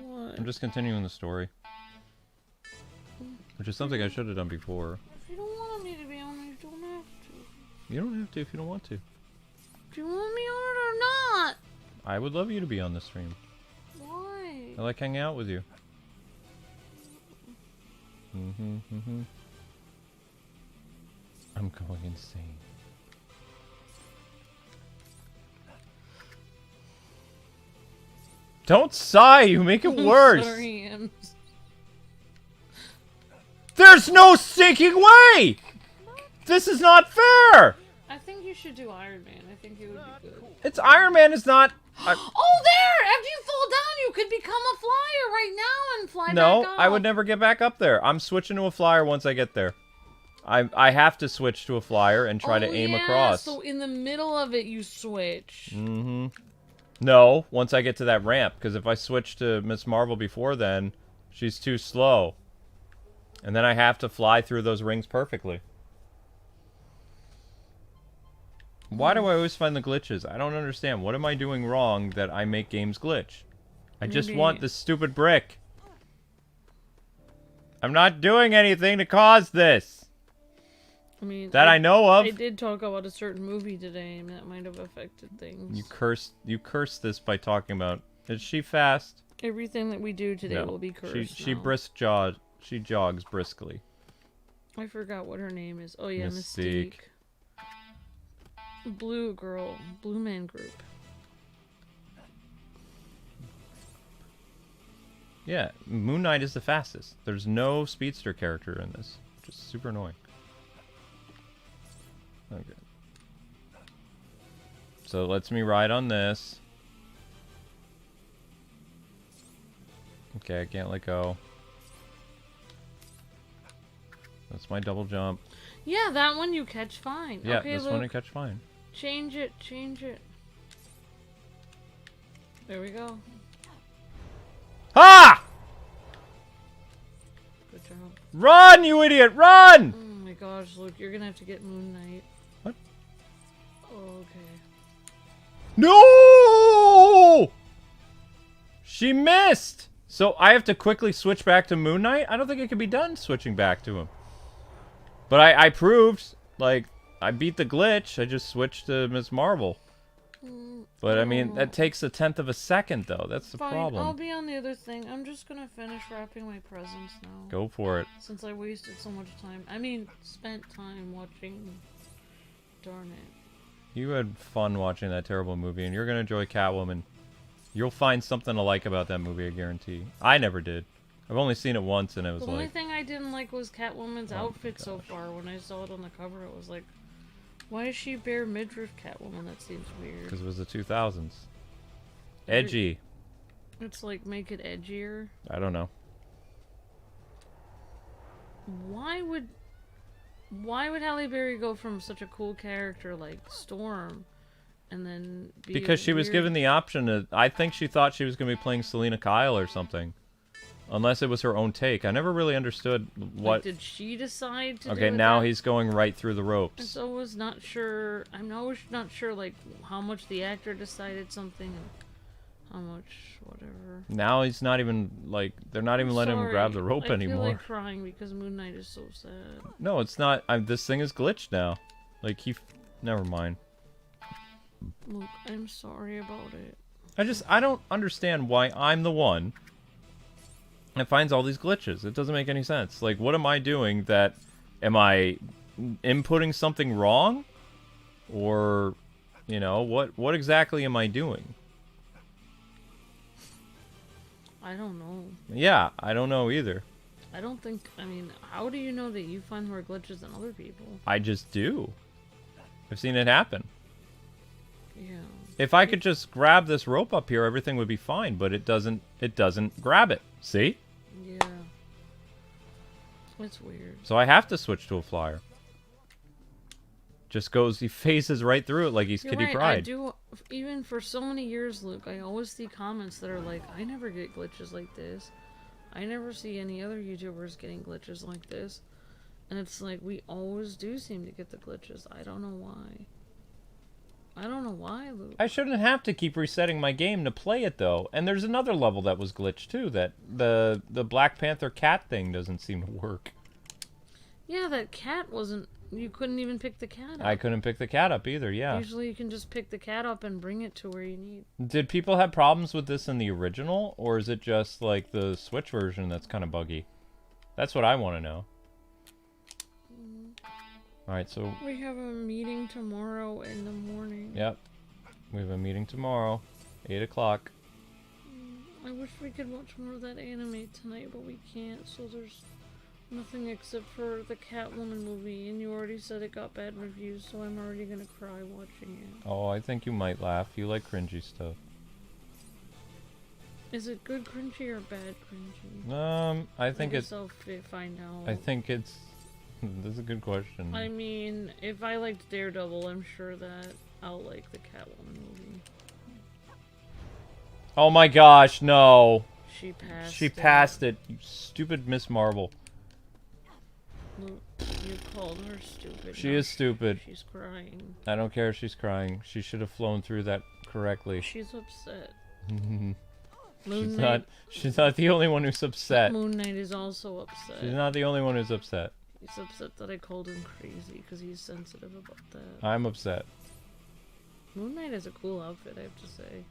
What? I'm just continuing the story. Which is something I should have done before. If you don't want me to be on it, you don't have to. You don't have to if you don't want to. Do you want me on it or not? I would love you to be on the stream. Why? I like hanging out with you. I'm going insane. Don't sigh, you make it worse. Sorry, There's no sinking way! This is not fair! I think you should do Iron Man. I think it would be good. It's Iron Man is not... Oh, there! After you fall down, you could become a flyer right now and fly No, back up. I would never get back up there. I'm switching to a flyer once I get there. I have to switch to a flyer and try to aim across. So in the middle of it, you switch. No, once I get to that ramp, because if I switch to Miss Marvel before then, she's too slow. And then I have to fly through those rings perfectly. Why do I always find the glitches? I don't understand. What am I doing wrong that I make games glitch? I just Maybe- want this stupid brick. I'm not doing anything to cause this. I mean, That I know of. I did talk about a certain movie today, and that might have affected things. You cursed this by talking about. Is she fast? Everything that we do today No. will be cursed. She now. She jogs briskly. I forgot what her name is. Oh yeah, Mystique. Mystique. Blue girl, Blue Man Group. Yeah, Moon Knight is the fastest. There's no speedster character in this. Just super annoying. Okay. So it lets me ride on this. Okay, I can't let go. That's my double jump. Yeah, that one you catch fine. Yeah, okay, this Luke, one I catch fine. change it, change it. There we go. Ah! Good job. Run, you idiot, run! Oh my gosh, Luke, you're gonna have to get Moon Knight. What? Oh, okay. No! She missed! So I have to quickly switch back to Moon Knight? I don't think it can be done switching back to him. But I proved, like, I beat the glitch. I just switched to Ms. Marvel. But, I mean, that takes 1/10 of a second, though. That's the Fine, problem. I'll be on the other thing. I'm just gonna finish wrapping my presents now. Go for it. Since I wasted so much time. I mean, spent time watching. Darn it. You had fun watching that terrible movie, and you're going to enjoy Catwoman. You'll find something to like about that movie, I guarantee. I never did. I've only seen it once, and it was The only like... thing I didn't like was Catwoman's Oh outfit my so gosh. far. When I saw it on the cover, it was like, why is she bare midriff Catwoman? That seems weird. Because it was the 2000s. Edgy. It's like, make it edgier. I don't know. Why would Halle Berry go from such a cool character like Storm and then be Because she was weird- given the option to... I think she thought she was going to be playing Selena Kyle or something. Unless it was her own take. I never really understood Like, what... did she decide to Okay, do it now that- he's going right through the I ropes. so was not sure. I'm always not sure like how much the actor decided something and how much whatever. Now he's not even, like... They're not even I'm letting him sorry. grab the rope I feel anymore. like crying because Moon Knight is so sad. No, it's not. This thing is glitched now. Like, never mind. Luke, I'm sorry about it. I don't understand why I'm the one that finds all these glitches. It doesn't make any sense. Like, what am I doing that... Am I inputting something wrong? Or, you know, what exactly am I doing? I don't know. Yeah, I don't know either. I don't think. I mean, how do you know that you find more glitches than other people? I just do. I've seen it happen. Yeah. If I could just grab this rope up here, everything would be fine, but it doesn't grab it. See? Yeah. It's weird. So I have to switch to a flyer. Just goes, he phases right through it like he's You're Kitty right, Pryde. I do, even for so many years, Luke, I always see comments that are like, I never get glitches like this. I never see any other YouTubers getting glitches like this. And it's like, we always do seem to get the glitches. I don't know why. I don't know why, Luke. I shouldn't have to keep resetting my game to play it, though. And there's another level that was glitched, too, that the Black Panther cat thing doesn't seem to work. Yeah, that cat wasn't... You couldn't even pick the cat up. I couldn't pick the cat up either, yeah. Usually you can just pick the cat up and bring it to where you need. Did people have problems with this in the original, or is it just, like, the Switch version that's kind of buggy? That's what I want to know. Alright, so... We have a meeting tomorrow in the morning. Yep. We have a meeting tomorrow. 8 o'clock. I wish we could watch more of that anime tonight, but we can't, so there's nothing except for the Catwoman movie, and you already said it got bad reviews, so I'm already gonna cry watching it. Oh, I think you might laugh. You like cringy stuff. Is it good cringy or bad cringy? I think guess it's... I'll find out. I think it's... That's a good question. I mean, if I liked DareDevil, I'm sure that I'll like the Catwoman movie. Oh my gosh, no. She passed She passed it. You stupid Miss Marvel. Luke, you called her stupid. She Now is stupid. She's crying. I don't care if she's crying. She should have flown through that correctly. She's upset. She's not the only one who's upset. Moon Knight is also upset. She's not the only one who's upset. He's upset that I called him crazy because he's sensitive about that. I'm upset. Moon Knight is a cool outfit, I have to say.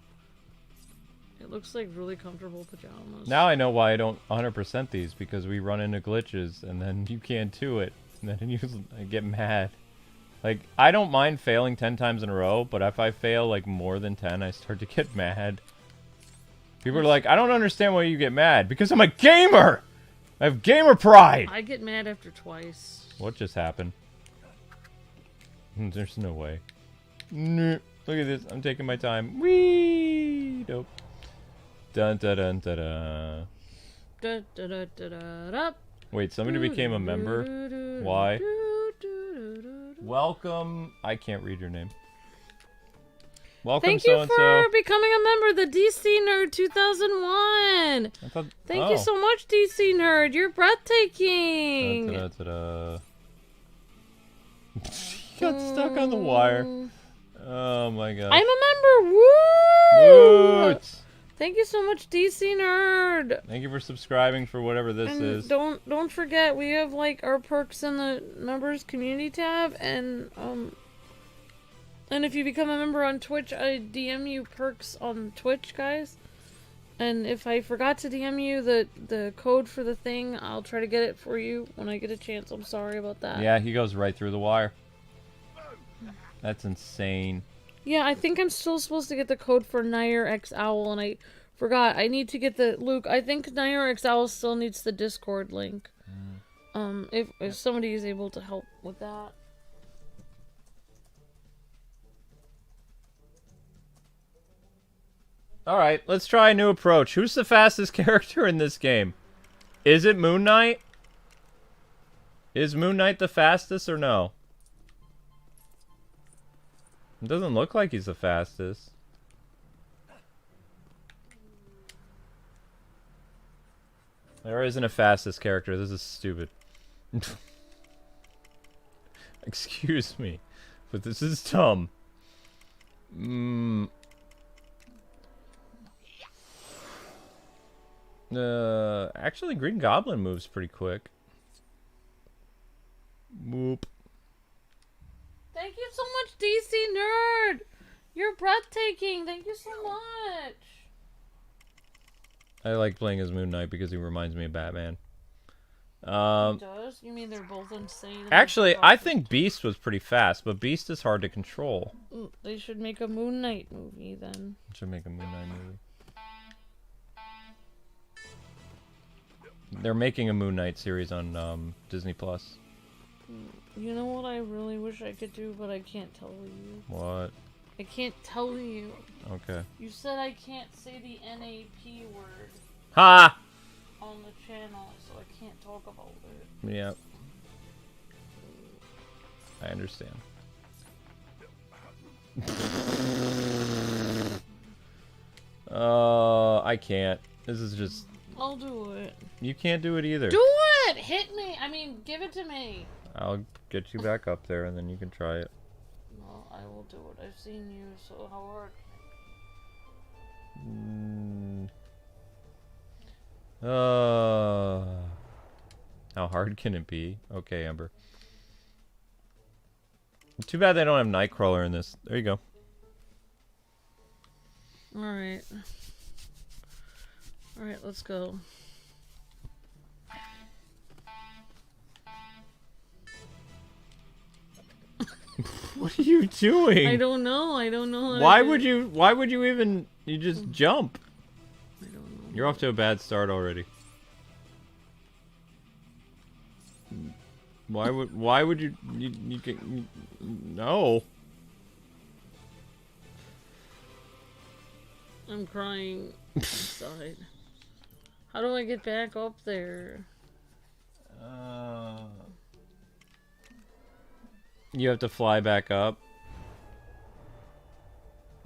It looks like really comfortable pajamas. Now I know why I don't 100% these, because we run into glitches and then you can't do it. And then I get mad. Like, I don't mind failing 10 times in a row, but if I fail like more than 10, I start to get mad. People are like, I don't understand why you get mad. Because I'm a gamer! I have gamer pride! I get mad after twice. What just happened? There's no way. Look at this. I'm taking my time. Whee! Dope. Dun dun dun dun dun. Da, da, da, da, da, da. Wait, somebody became a member? Why? Welcome. I can't read your name. Welcome, Thank you so-and-so. for becoming a member, the DC Nerd 2001. Thank you so much, DC Nerd. You're breathtaking. Dun, dun, dun, dun, dun. Got stuck on the wire. Oh my god. I'm a member. Woo! Woot! Thank you so much, DC Nerd. Thank you for subscribing for whatever this is. Don't forget, we have like our perks in the members community tab, and if you become a member on Twitch, I DM you perks on Twitch, guys. And if I forgot to DM you the code for the thing, I'll try to get it for you when I get a chance. I'm sorry about that. Yeah, he goes right through the wire. That's insane. Yeah, I think I'm still supposed to get the code for Nair X Owl, and I forgot. I need to get the Luke. I think Nair X Owl still needs the Discord link. If somebody is able to help with that. Alright, let's try a new approach. Who's the fastest character in this game? Is it Moon Knight? Is Moon Knight the fastest or no? It doesn't look like he's the fastest. There isn't a fastest character. This is stupid. Excuse me, but this is dumb. Actually, Green Goblin moves pretty quick. Whoop. Thank you so much, DC Nerd. You're breathtaking. Thank you so much. I like playing as Moon Knight because he reminds me of Batman. He does? You mean they're both insane? Actually, I think Beast was pretty fast, but Beast is hard to control. They should make a Moon Knight movie then. Should make a Moon Knight movie. They're making a Moon Knight series on Disney Plus. You know what I really wish I could do, but I can't tell you. What? I can't tell you. Okay. You said I can't say the NAP word Ha! on the channel, so I can't talk about it. Yeah. I understand. I can't. This is just... I'll do it. You can't do it either. Do it! Hit me! I mean, give it to me. I'll get you back up there and then you can try it. No, I will do it. I've seen you, so how hard? How hard can it be? Okay, Amber. Too bad they don't have Nightcrawler in this. There you go. Alright. Alright, let's go. What are you doing? I don't know. I don't know. Why would you even... You just jump. I don't know. You're off to a bad start already. Why would you can... No. I'm crying inside. How do I get back up there? You have to fly back up.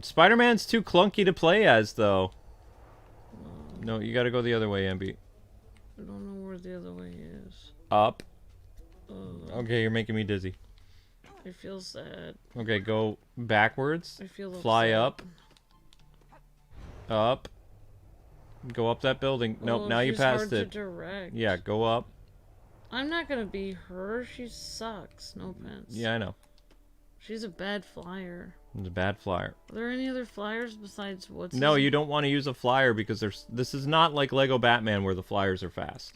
Spider-Man's too clunky to play as, though. No, you gotta go the other way, Ambi. I don't know where the other way is. Up. Okay, you're making me dizzy. I feel sad. Okay, go backwards. I feel fly upset. up. Up. Go up that building. Nope, now you she's passed hard it. To direct. Yeah, go up. I'm not gonna be her. She sucks. No offense. Yeah, I know. She's a bad flyer. It's a bad flyer. Are there any other flyers besides what's... No, you don't want to use a flyer because this is not like Lego Batman where the flyers are fast.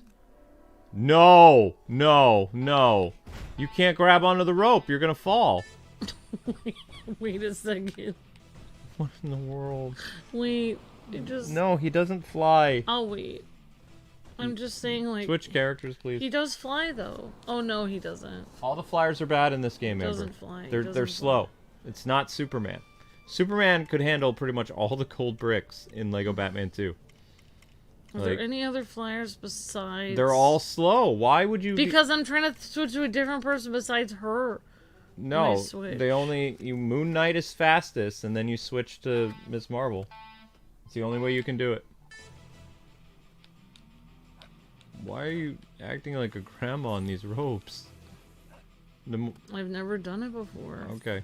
No! No! No! You can't grab onto the rope. You're gonna fall. Wait a second. What in the world? Wait. It just... No, he doesn't fly. I'll wait. I'm just saying, like... Switch characters, please. He does fly, though. Oh, no, he doesn't. All the flyers are bad in this game, He Amber. doesn't fly. He They're doesn't slow. fly. It's not Superman. Superman could handle pretty much all the cold bricks in Lego Batman 2. Are there any other flyers besides... They're all slow. Why would you... Because I'm trying to switch to a different person besides her. No, they only... Moon Knight is fastest, and then you switch to Miss Marvel. It's the only way you can do it. Why are you acting like a grandma on these ropes? I've never done it before. Okay.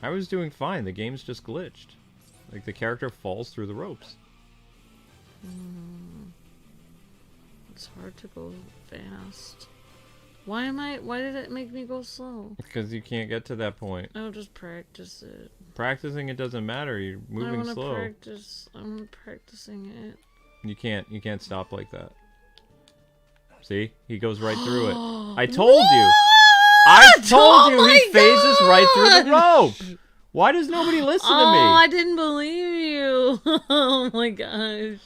I was doing fine. The game's just glitched. Like, the character falls through the ropes. It's hard to go fast. Why did it make me go slow? Because you can't get to that point. I'll just practice it. Practicing it doesn't matter. You're moving slow. I'm practicing it. You can't stop like that. See? He goes right through it. I told you! I told you he phases right through the rope! Why does nobody listen to me? Oh, I didn't believe you. Oh my gosh.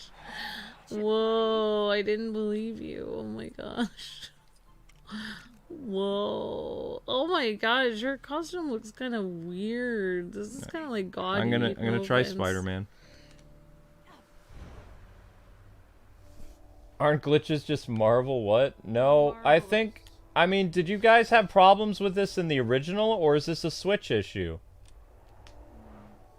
Whoa, I didn't believe you. Oh my gosh. Whoa. Oh my gosh, your costume looks kind of weird. This is kind of like gaudy. I'm gonna try Spider-Man. Aren't glitches just Marvel? What? No, I mean, did you guys have problems with this in the original, or is this a Switch issue?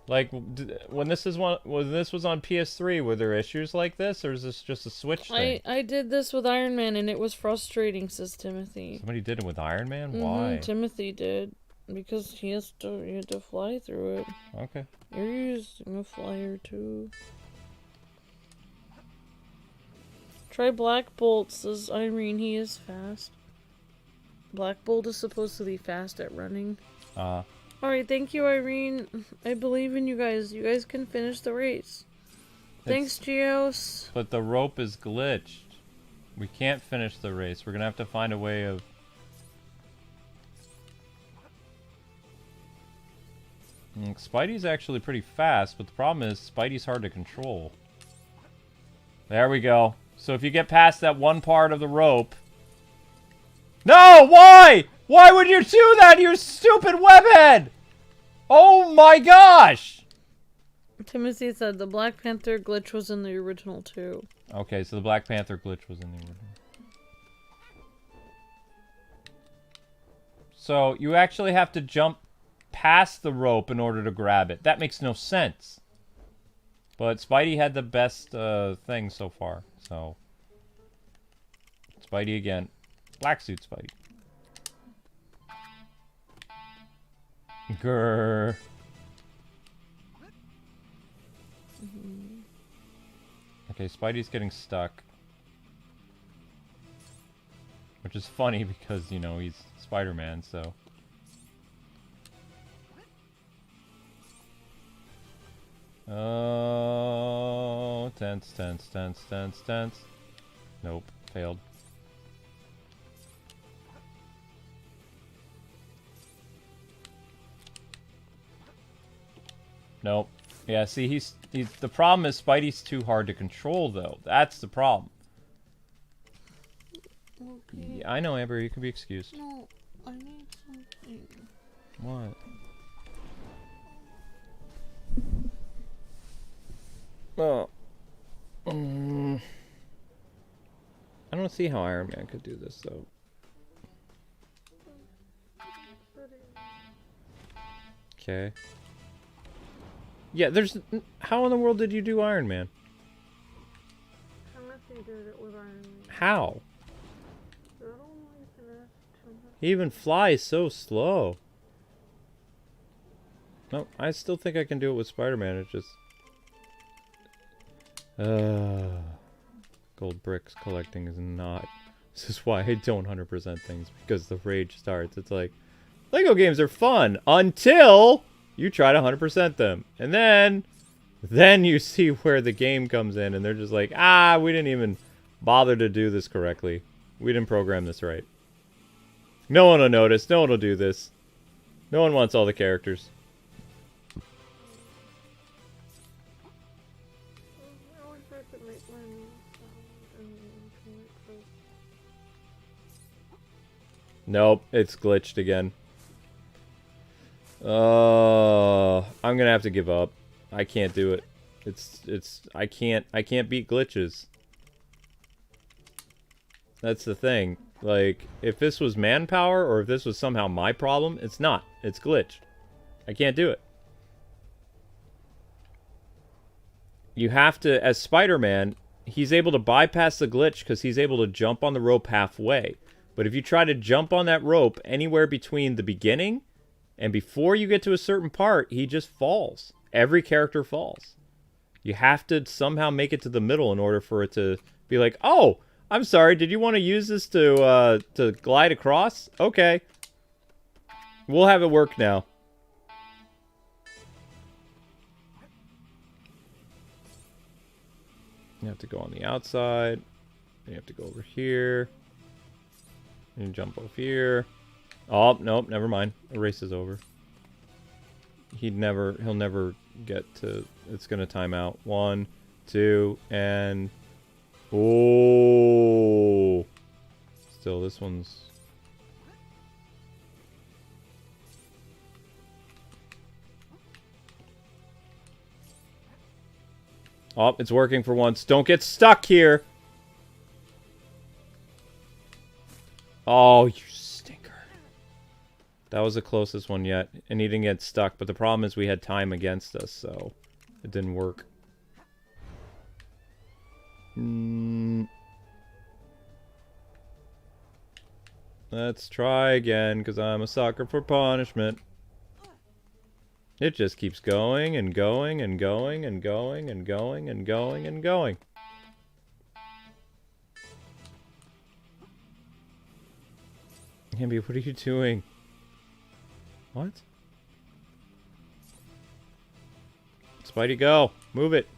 Like, when this was on PS3, were there issues like this, or is this just a Switch thing? I did this with IronMan, and it was frustrating, says Timothy. Somebody did it with Iron Man? Why? Timothy did. Because he had to fly through it. Okay. You're using a flyer, too. Try Black Bolt, says Irene. He is fast. Black Bolt is supposed to be fast at running. Alright, thank you, Irene. I believe in you guys. You guys can finish the race. Thanks, Geos. But the rope is glitched. We can't finish the race. We're gonna have to find a way of... Spidey's actually pretty fast, but the problem is Spidey's hard to control. There we go. So if you get past that one part of the rope... No! Why? Why would you do that, you stupid webhead? Oh my gosh! Timothy said the Black Panther glitch was in the original too. Okay, so the Black Panther glitch was in the original. So you actually have to jump past the rope in order to grab it. That makes no sense. But Spidey had the best thing so far, so... Spidey again. Black suit Spidey. Grrr. Okay, Spidey's getting stuck. Which is funny because, you know, he's Spider-Man, so... Oh, tense. Nope, failed. Nope. Yeah, see, he's the problem is Spidey's too hard to control, though. That's the problem. Okay. Yeah, I know, Amber, you can be excused. No, I need something. What? Oh. I don't see how Iron Man could do this, though. Okay. Yeah, there's... How in the world did you do Iron Man? Timothy did it with Iron Man. How? I don't like that. He even flies so slow. No, I still think I can do it with Spider-Man. It's just... Gold bricks collecting is not... This is why I don't 100% things, because the rage starts. It's like, Lego games are fun until you try to 100% them. And then you see where the game comes in, and they're just like, we didn't even bother to do this correctly. We didn't program this right. No one will notice. No one will do this. No one wants all the characters. Nope, it's glitched again. I'm gonna have to give up. I can't do it. I can't beat glitches. That's the thing. Like, if this was manpower or if this was somehow my problem, it's not. It's glitched. I can't do it. You have to, as Spider-Man, he's able to bypass the glitch because he's able to jump on the rope halfway. But if you try to jump on that rope anywhere between the beginning and before you get to a certain part, he just falls. Every character falls. You have to somehow make it to the middle in order for it to be like, oh, I'm sorry, did you want to use this to glide across? Okay. We'll have it work now. You have to go on the outside. Then you have to go over here. And you jump over here. Oh, nope, never mind. The race is over. He'll never get to... It's gonna time out. 1, 2, and... Oh! Still, this one's... Oh, it's working for once. Don't get stuck here! Oh, you stinker. That was the closest one yet. And he didn't get stuck, but the problem is we had time against us, so it didn't work. Let's try again, because I'm a sucker for punishment. It just keeps going and going and going and going and going and going and going. Hamby, what are you doing? What? Spidey, go! Move it!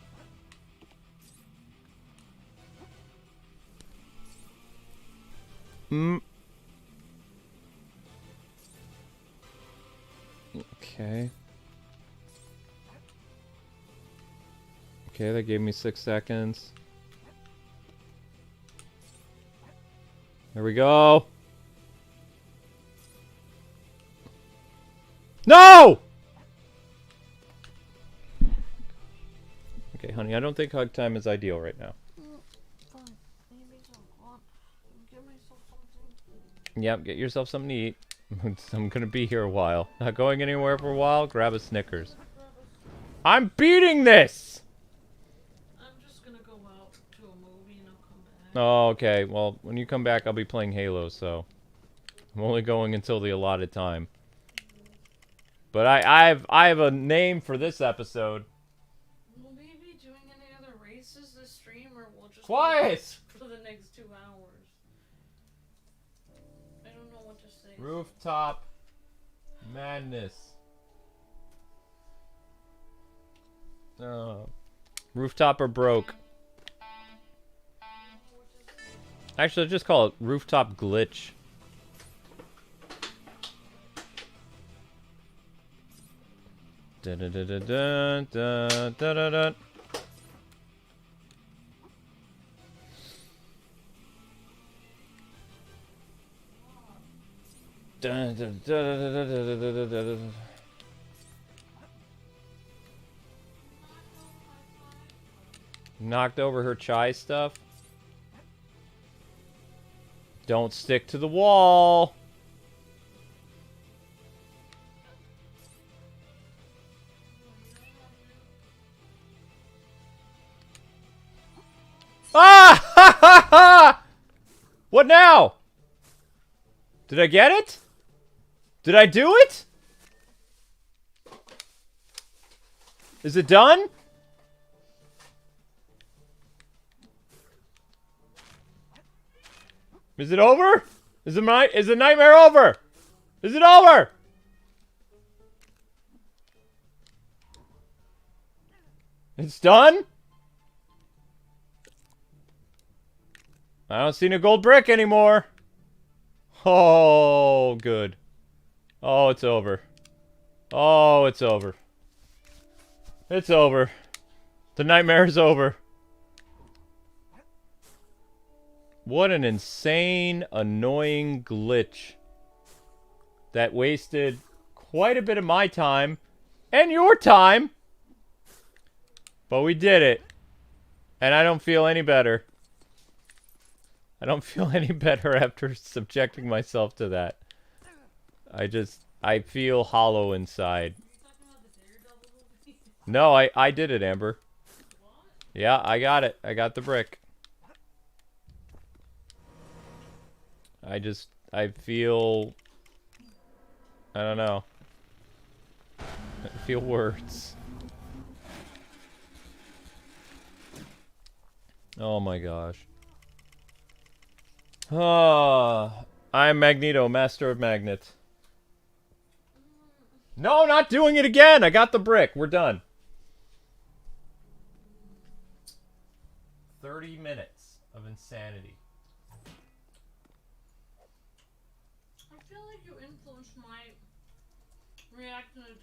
Okay. Okay, that gave me 6 seconds. There we go! No! Okay, honey, I don't think hug time is ideal right now. Fine. Maybe I'll get myself something. Yep, get yourself something to eat. I'm gonna be here a while. Not going anywhere for a while. Grab a Snickers. I'm beating this! I'm just gonna go out to a movie and I'll come back. Oh, okay. Well, when you come back, I'll be playing Halo, so... I'm only going until the allotted time. But I have a name for this episode. Will we be doing any other races this stream, or we'll just Quiet! for the next 2 hours? I don't know what to say. Rooftop madness. Rooftop or broke. Actually, let's just call it rooftop glitch. Da da da da da da da da da. Dun, dun, dun, dun, dun, dun, dun, dun, dun. Knocked over her chai stuff. Don't stick to the wall. Ah! Ha ha ha! What now? Did I get it? Did I do it? Is it done? Is it over? Is the nightmare over? Is it over? It's done? I don't see no gold brick anymore. Oh, good. Oh, it's over. Oh, it's over. It's over. The nightmare is over. What an insane, annoying glitch. That wasted quite a bit of my time. And your time. But we did it. And I don't feel any better. I don't feel any better after subjecting myself to that. I feel hollow inside. No, I did it, Amber. Yeah, I got it. I got the brick. I feel... I don't know. I feel words. Oh my gosh. Ah, I'm Magneto, master of magnets. No, not doing it again! I got the brick. We're done. 30 minutes of insanity. I feel like you influenced my reaction to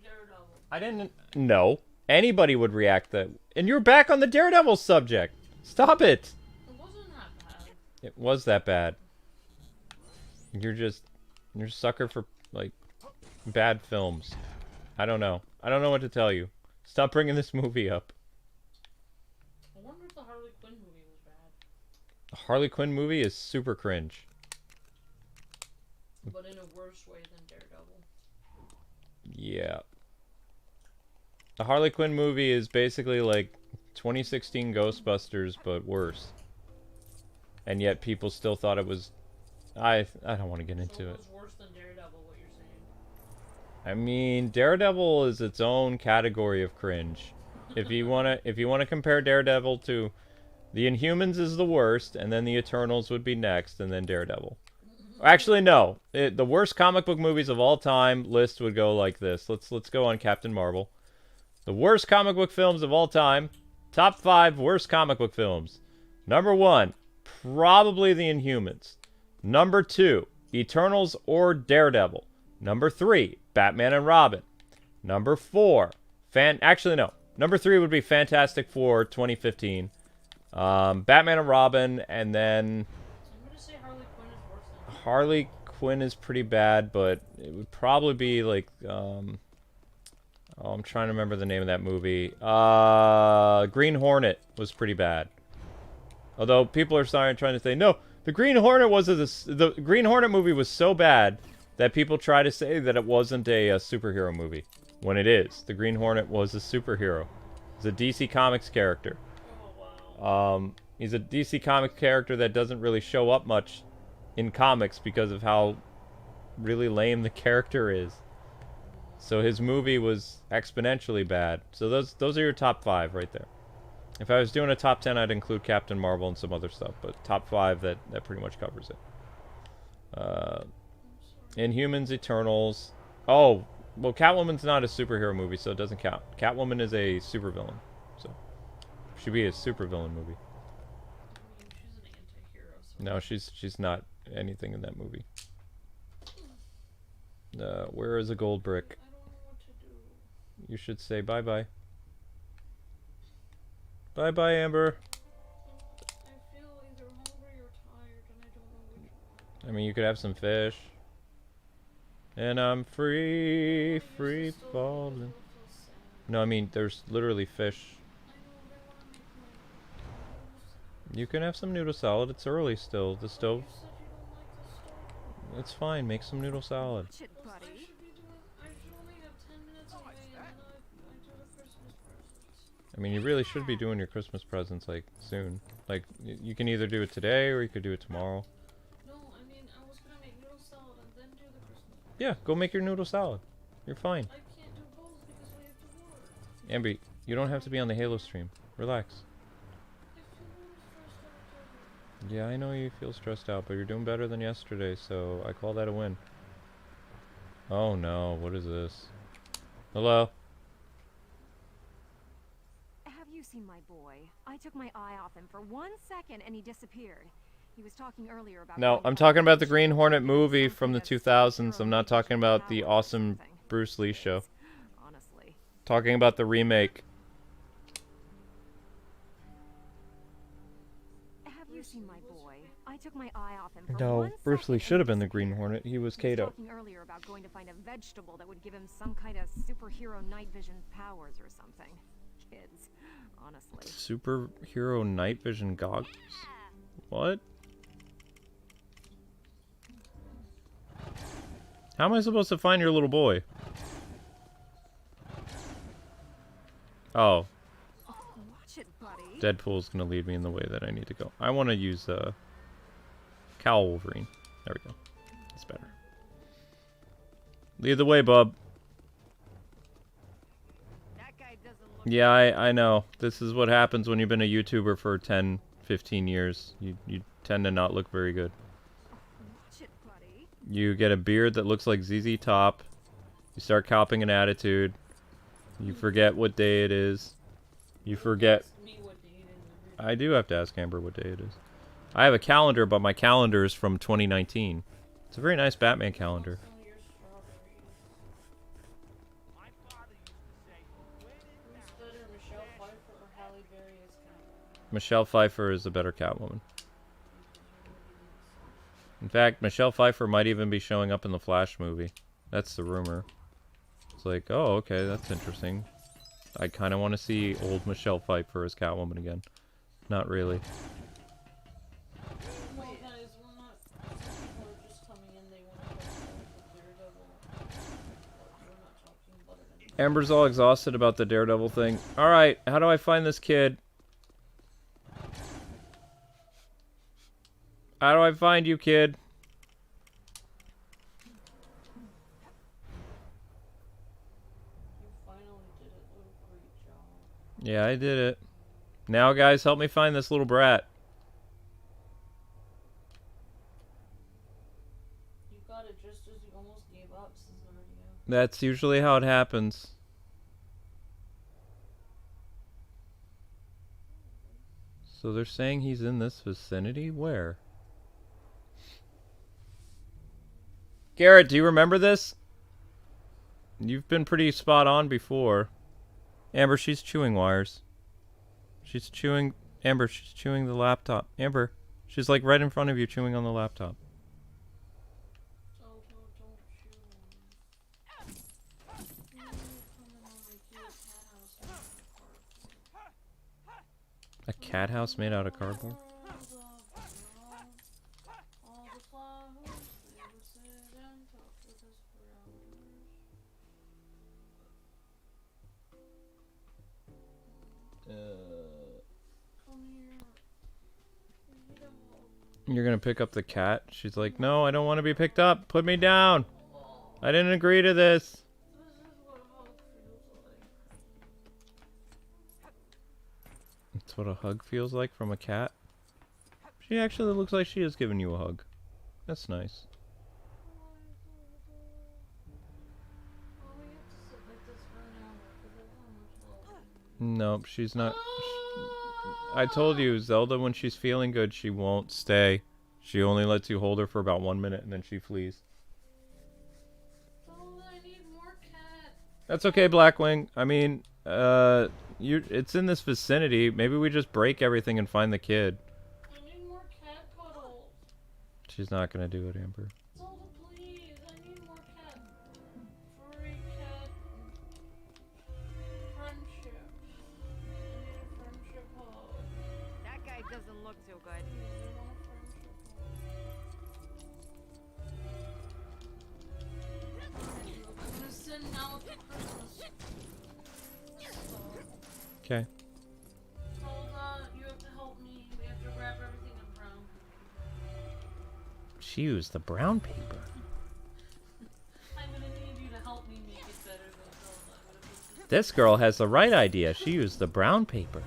Daredevil. I didn't... No. Anybody would react that... And you're back on the Daredevil subject. Stop it. It wasn't that bad. It was that bad. You're a sucker for, like, bad films. I don't know. I don't know what to tell you. Stop bringing this movie up. I wonder if the Harley Quinn movie was bad. The Harley Quinn movie is super cringe. But in a worse way than Daredevil. Yeah. The Harley Quinn movie is basically like 2016 Ghostbusters, but worse. And yet people still thought it was... I don't want to get into it. So it was worse than Daredevil, what you're saying? I mean, Daredevil is its own category of cringe. If you wanna compare Daredevil to the Inhumans is the worst, and then the Eternals would be next, and then Daredevil. Actually, no. The worst comic book movies of all time list would go like this. Let's go on Captain Marvel. The worst comic book films of all time. Top 5 worst comic book films. Number 1, probably the Inhumans. Number 2, Eternals or Daredevil. Number 3, Batman and Robin. Number 4, Number 3 would be Fantastic Four 2015. Batman and Robin, and then... I'm gonna say Harley Quinn is worse than Harley Quinn is pretty bad, but it would probably be like... I'm trying to remember the name of that movie. Green Hornet was pretty bad. Although people are trying to say, no, The Green Hornet was the Green Hornet movie was so bad that people try to say that it wasn't a superhero movie. When it is. The Green Hornet was a superhero. He's a DC Comics character. He's a DC Comics character that doesn't really show up much in comics because of how really lame the character is. So his movie was exponentially bad. So those are your top 5 right there. If I was doing a top 10, I'd include Captain Marvel and some other stuff, but top 5, that pretty much covers it. Inhumans, Eternals. Oh, well, Catwoman's not a superhero movie, so it doesn't count. Catwoman is a supervillain, so it should be a supervillain movie. No, she's not anything in that movie. Where is a gold brick? You should say bye-bye. Bye-bye, Amber. I feel either hungry or tired, and I don't know which one. I mean, you could have some fish. And I'm free, free falling. No, I mean, there's literally fish. You can have some noodle salad. It's early still. The stove. It's fine. Make some noodle salad. I should only have 10 minutes away, and then I do the Christmas presents. I mean, you really should be doing your Christmas presents, like, soon. Like, you can either do it today or you could do it tomorrow. No, I mean, I was gonna make noodle salad and then do the Christmas presents. Yeah, go make your noodle salad. You're fine. I can't do both because we have to work. Amber, you don't have to be on the Halo stream. Relax. Yeah, I know you feel stressed out, but you're doing better than yesterday, so I call that a win. Oh no, what is this? Hello? Have you seen my boy? I took my eye off him for 1 second and he disappeared. He was talking earlier about... No, I'm talking about the Green Hornet movie from the 2000s. I'm not talking about the awesome Bruce Lee show. Honestly. Talking about the remake. Have you seen my boy? I took my eye off him for No, 1 Bruce Lee second should have and been the he Green disappeared. Hornet. He was He was Kato. talking earlier about going to find a vegetable that would give him some kind of superhero night vision powers or something. Kids, honestly. Superhero night vision goggles? What? How am I supposed to find your little boy? Oh. Watch it, buddy. Deadpool's gonna lead me in the way that I need to go. I want to use Cowl Wolverine. There we go. That's better. Lead the way, bub. That guy doesn't look... Yeah, I know. This is what happens when you've been a YouTuber for 10, 15 years. You tend to not look very good. Watch it, buddy. You get a beard that looks like ZZ Top. You start copping an attitude. You forget what day it is. You forget... I do have to ask Amber what day it is. I have a calendar, but my calendar is from 2019. It's a very nice Batman calendar. My father used to say, when in doubt, Who's better, Michelle Pfeiffer or Halle Berry as Catwoman? Michelle Pfeiffer is a better Catwoman. In fact, Michelle Pfeiffer might even be showing up in the Flash movie. That's the rumor. It's like, oh, okay, that's interesting. I kind of want to see old Michelle Pfeiffer as Catwoman again. Not really. Well, guys, we're not... People are just coming in, they want to talk about the DareDevil. We're not talking about it anymore. Amber's all exhausted about the Daredevil thing. Alright, how do I find this kid? How do I find you, kid? You finally did it. What a great job. Yeah, I did it. Now, guys, help me find this little brat. You got it just as you almost gave up, Cesario. That's usually how it happens. So they're saying he's in this vicinity? Where? Garrett, do you remember this? You've been pretty spot on before. Amber, she's chewing wires. She's chewing... Amber, she's chewing the laptop. Amber, she's like right in front of you chewing on the laptop. Oh, no, don't chew on me. You coming on my cute cat house. A cat house made out of cardboard? You're gonna pick up the cat? She's like, no, I don't want to be picked up. Put me down. I didn't agree to this. That's what a hug feels like from a cat. She actually looks like she is giving you a hug. That's nice. Nope, she's not. I told you, Zelda, when she's feeling good, she won't stay. She only lets you hold her for about 1 minute and then she flees. That's okay, Blackwing. I mean, it's in this vicinity. Maybe we just break everything and find the kid. I need more cat cuddles. She's not gonna do it, Amber. Zelda, please. I need more cat. Furry cat. Friendship. I need a friendship hug. That guy doesn't look too good. I want a friendship hug. I'm gonna send now for Christmas. Okay. Zelda, you have to help me. We have to wrap everything in brown. She used the brown paper. I'm gonna need you to help me make it better than Zelda. This girl has the right idea. She used the brown paper.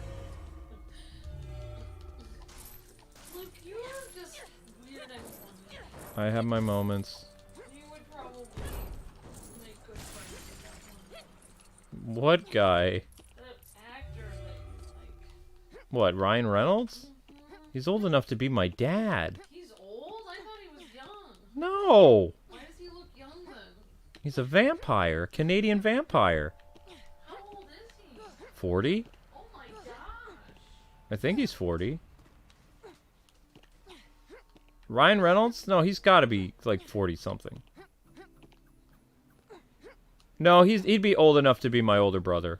Look, you're just weird and funny. I have my moments. You would probably make good friends with that one. What guy? That actor that you like. What, Ryan Reynolds? He's old enough to be my dad. He's old? I thought he was young. No! Why does he look young then? He's a vampire. Canadian vampire. How old is he? 40? Oh my gosh. I think he's 40. Ryan Reynolds? No, he's gotta be like 40 something. No, he'd be old enough to be my older brother.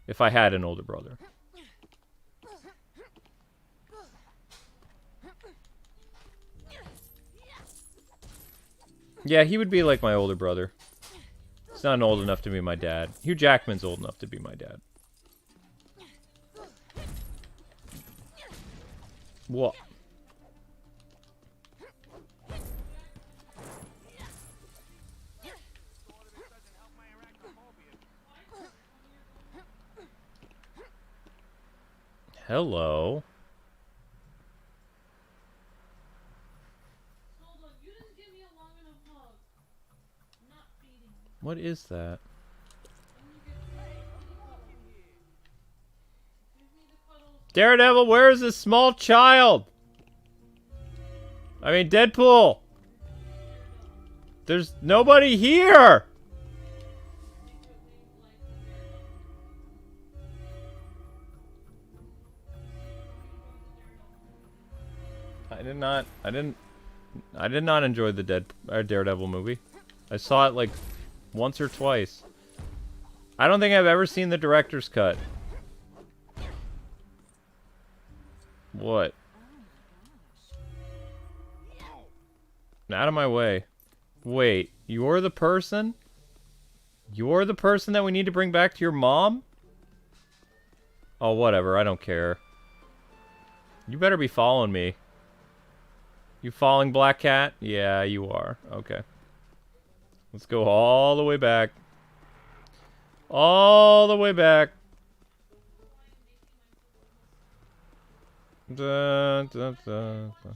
If I had an older brother. Yeah, he would be like my older brother. He's not old enough to be my dad. Hugh Jackman's old enough to be my dad. What? Hello. Hold on, you didn't give me a long enough hug. I'm not feeding you. What is that? Daredevil, where is this small child? I mean, Deadpool. There's nobody here. I did not enjoy the Daredevil movie. I saw it like once or twice. I don't think I've ever seen the director's cut. What? Out of my way. Wait, you're the person? You're the person that we need to bring back to your mom? Oh, whatever, I don't care. You better be following me. You following Black Cat? Yeah, you are. Okay. Let's go all the way back. All the way back. Dun, dun, dun, dun.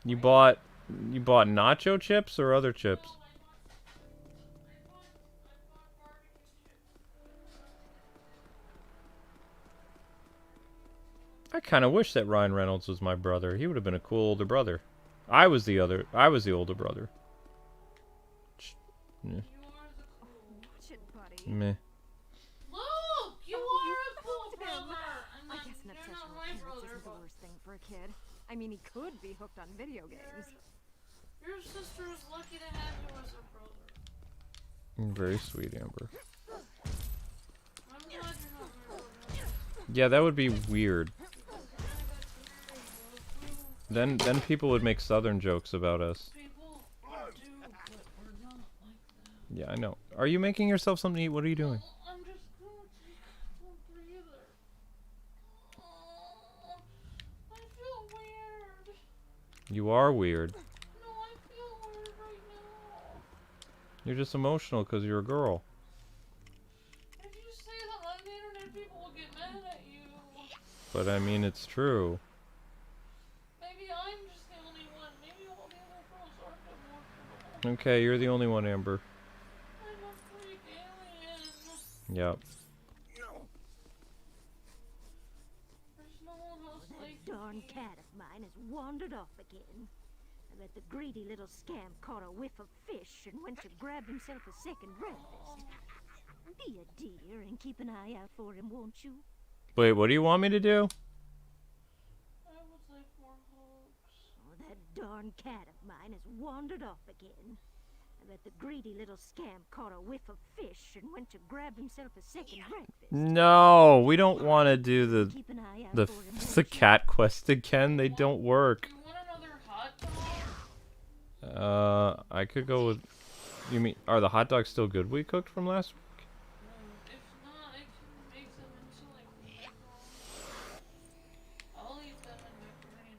You bought nacho chips or other chips? I kind of wish that Ryan Reynolds was my brother. He would have been a cool older brother. I was the older brother. Yeah. Watch it, buddy. Meh. Look, you are a cool brother. I guess an obsession with parents isn't the worst thing for a kid. I mean, he could be hooked on video games. Your sister is lucky to have you as a brother. Very sweet, Amber. I'm glad you're not my brother. Yeah, that would be weird. Then people would make Southern jokes about us. People do, but we're not like that. Yeah, I know. Are you making yourself something to eat? What are you doing? I'm just gonna take a breather. Oh, I feel weird. You are weird. No, I feel weird right now. You're just emotional because you're a girl. If you say that on the internet, people will get mad at you. But I mean, it's true. Maybe I'm just the only one. Maybe all the other girls aren't emotional. Okay, you're the only one, Amber. I'm a freak alien. Yep. There's no one else That like darn me. cat of mine has wandered off again. I bet the greedy little scamp caught a whiff of fish and went to grab himself a second breakfast. Be a dear and keep an eye out for him, won't you? Wait, what do you want me to do? I would like more hugs. Oh, that darn cat of mine has wandered off again. I bet the greedy little scamp caught a whiff of fish and went to grab himself a second breakfast. No, we don't want to do the Keep an eye out the for him, the won't you? cat quest again. They don't work. You want another hot dog? I could go with. You mean are the hot dogs still good we cooked from last week? If not, I can make them into like macaroni. I'll eat them in macaroni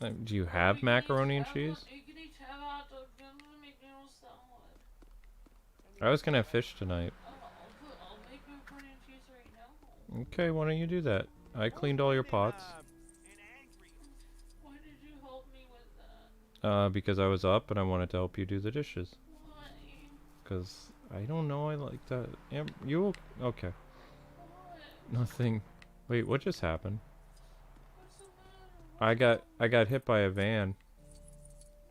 and cheese. Do you have You can macaroni and each have cheese? You can each have a hot dog. You don't have to make noodle salad. I was gonna have fish tonight. I'll make macaroni and cheese right now. Okay, why don't you do that? I cleaned all your pots. Why did you help me with that? Because I was up and I wanted to help you do the dishes. Why? Cause I don't know, I like that. You okay? What? Nothing. Wait, what just happened? What's the matter? I got hit by a van.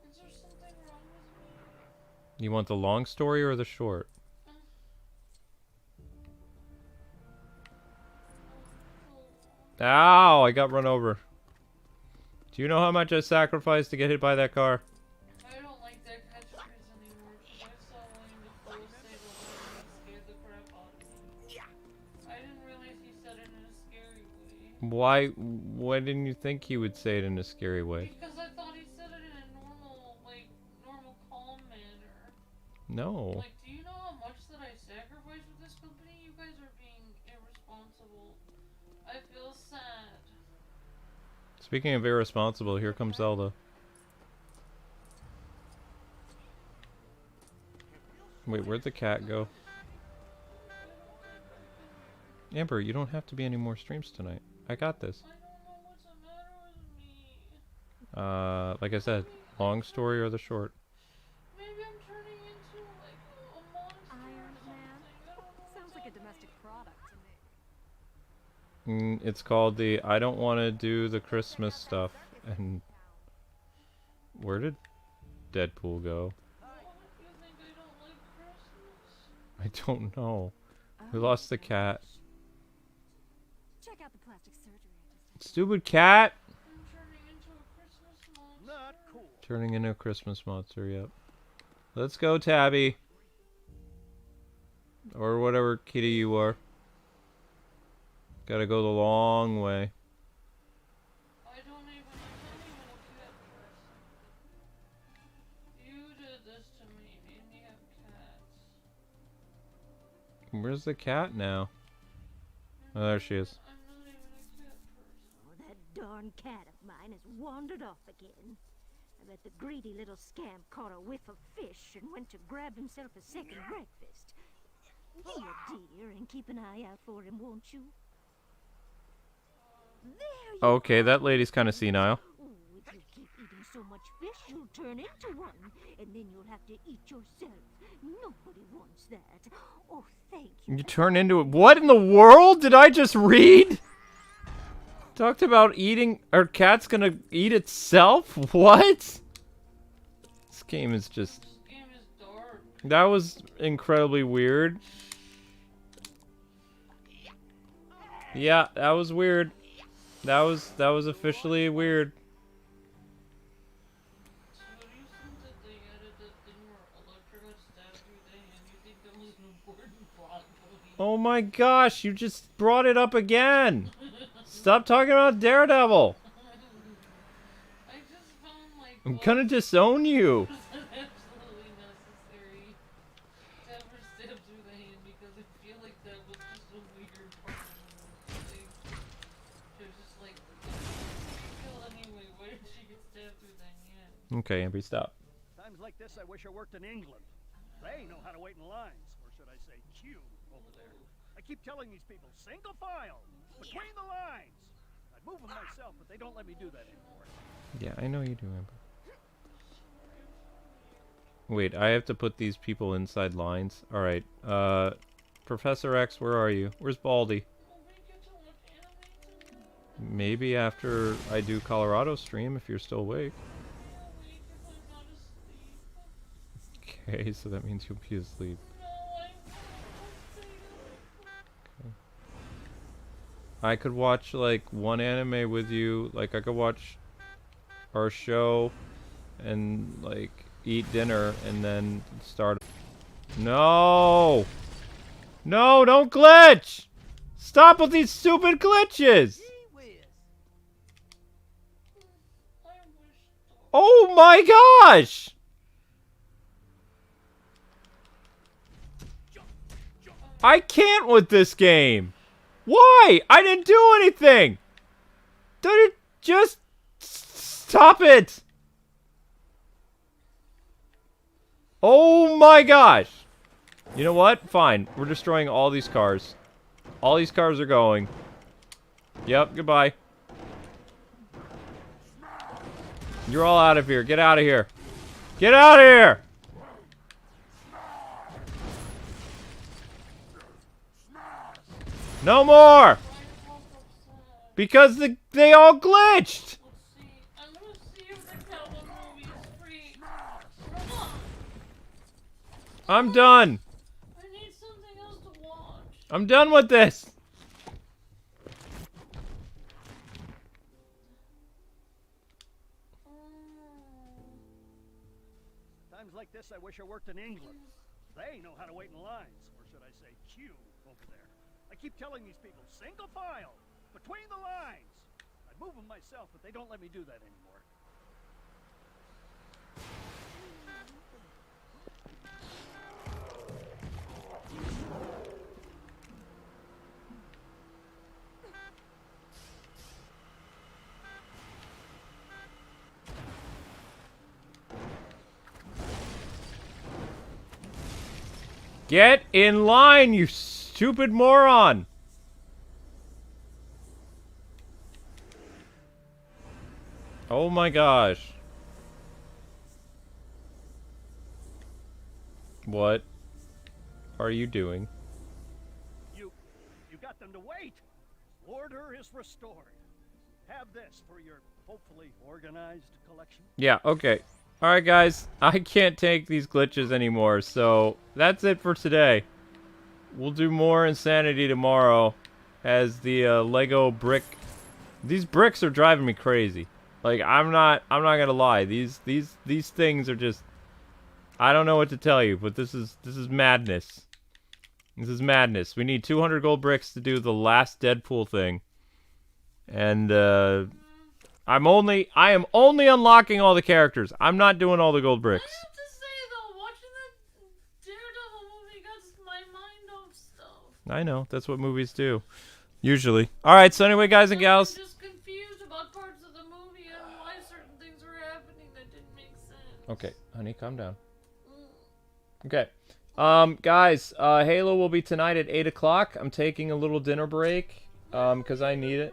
Is there something wrong with me? You want the long story or the short? Ow! I got run over. Do you know how much I sacrificed to get hit by that car? I don't like that catchphrase anymore because I saw William Dafoe say the line and it scared the crap out of me. I didn't realize he said it in a scary way. Why didn't you think he would say it in a scary way? Because I thought he said it in a normal, calm manner. No. Like, do you know how much that I sacrificed with this company? You guys are being irresponsible. I feel sad. Speaking of irresponsible, here comes Zelda. Wait, where'd the cat go? Amber, you don't have to be any more streams tonight. I got this. I don't know what's the matter with me. Like I said, long story or the short. Maybe I'm turning into like a monster Iron or Man? something. I don't know Sounds what's like a happening. domestic product to me. It's called the I don't want to do the Christmas stuff. And where did Deadpool go? You think I don't like Christmas? I don't know. We lost the cat. Check out the plastic surgery I just Stupid cat! I'm turning into a Christmas monster. Not cool. Turning into a Christmas monster, yep. Let's go, Tabby. Or whatever kitty you are. Gotta go the long way. I don't even a cat person. You did this to me, made me have cats. Where's the cat now? Oh, there she is. I'm not even a cat person. Oh, that darn cat of mine has wandered off again. I bet the greedy little scamp caught a whiff of fish and went to grab himself a second breakfast. Be a dear and keep an eye out for him, won't you? There you Okay, are. that lady's kind of senile. Oh, if you keep eating so much fish, you'll turn into one, and then you'll have to eat yourself. Nobody wants that. Oh, thank you. You turn into it. What in the world did I just read? Talked about eating. Our cat's gonna eat itself? What? This game is just. This game is dark. That was incredibly weird. Yeah, that was weird. That was officially weird. So do you think that they added that thing where Electra got stabbed through the hand? You think that was an important plot point? Oh my gosh, you just brought it up again. Stop talking about DareDevil. I'm gonna disown you. It's absolutely necessary to ever stab through the hand because I feel like that was just a weird part of the movie. They're just like, kill anyway. Why did she get stabbed through the hand? Okay, Amber, stop. Times like this, I wish I worked in England. They know how to wait in lines, or should I say queue, over there. I keep telling these people, single file, between the lines. I'd move them myself, but they don't let me do that anymore. Yeah, I know you do, Amber. Wait, I have to put these people inside lines? Alright, Professor X, where are you? Where's Baldy? Maybe after I do Colorado stream, if you're still awake. Okay, so that means you'll be asleep. Okay. I could watch, like, one anime with you. Like, I could watch our show and, like, eat dinner and then start. No! No, don't glitch! Stop with these stupid glitches! Oh my gosh! I can't with this game. Why? I didn't do anything. Did it just stop it? Oh my gosh. You know what? Fine. We're destroying all these cars. All these cars are going. Yep, goodbye. You're all out of here. Get out of here. Get out of here! No more! Because they all glitched! I'm done. I need something else to watch. I'm done with this. Times like this, I wish I worked in England. They know how to wait in lines, or should I say queue, over there. I keep telling these people, single file, between the lines. I'd move them myself, but they don't let me do that anymore. Get in line, you stupid moron! Oh my gosh. What are you doing? You got them to wait. Order is restored. Have this for your hopefully organized collection. Yeah, okay. Alright guys, I can't take these glitches anymore, so that's it for today. We'll do more insanity tomorrow as the Lego brick. These bricks are driving me crazy. Like I'm not gonna lie. These things are just, I don't know what to tell you, but this is madness. This is madness. We need 200 gold bricks to do the last Deadpool thing. And I am only unlocking all the characters. I'm not doing all the gold bricks. I have to say though, watching the Daredevil movie got my mind off stuff. I know, that's what movies do. Usually. Alright, so anyway guys and gals. I'm just confused about parts of the movie and why certain things were happening that didn't make sense. Okay, honey, calm down. Okay. Guys, Halo will be tonight at 8 o'clock. I'm taking a little dinner break, because I need it.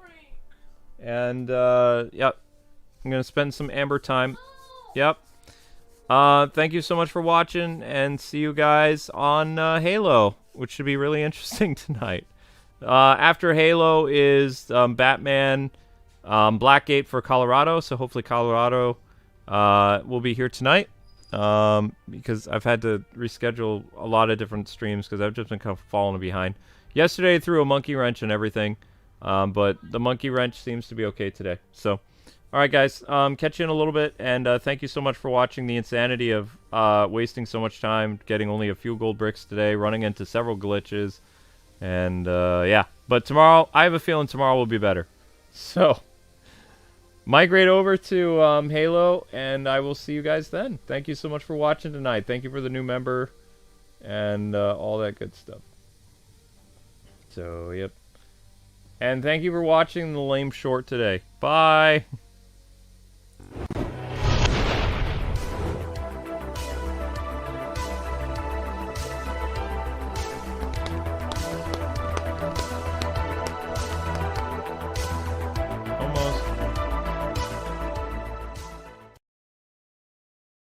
And, yep. I'm gonna spend some Amber time. Yep. Thank you so much for watching, and see you guys on, Halo, which should be really interesting tonight. After Halo is, Batman, Blackgate for Colorado, so hopefully Colorado, will be here tonight. Because I've had to reschedule a lot of different streams because I've just been kind of falling behind. Yesterday I threw a monkey wrench and everything, but the monkey wrench seems to be okay today. So, alright guys, catch you in a little bit, and thank you so much for watching the insanity of wasting so much time, getting only a few gold bricks today, running into several glitches, and yeah. But tomorrow, I have a feeling tomorrow will be better. So, migrate over to Halo, and I will see you guys then. Thank you so much for watching tonight. Thank you for the new member and all that good stuff. So, yep. And thank you for watching the lame short today. Bye!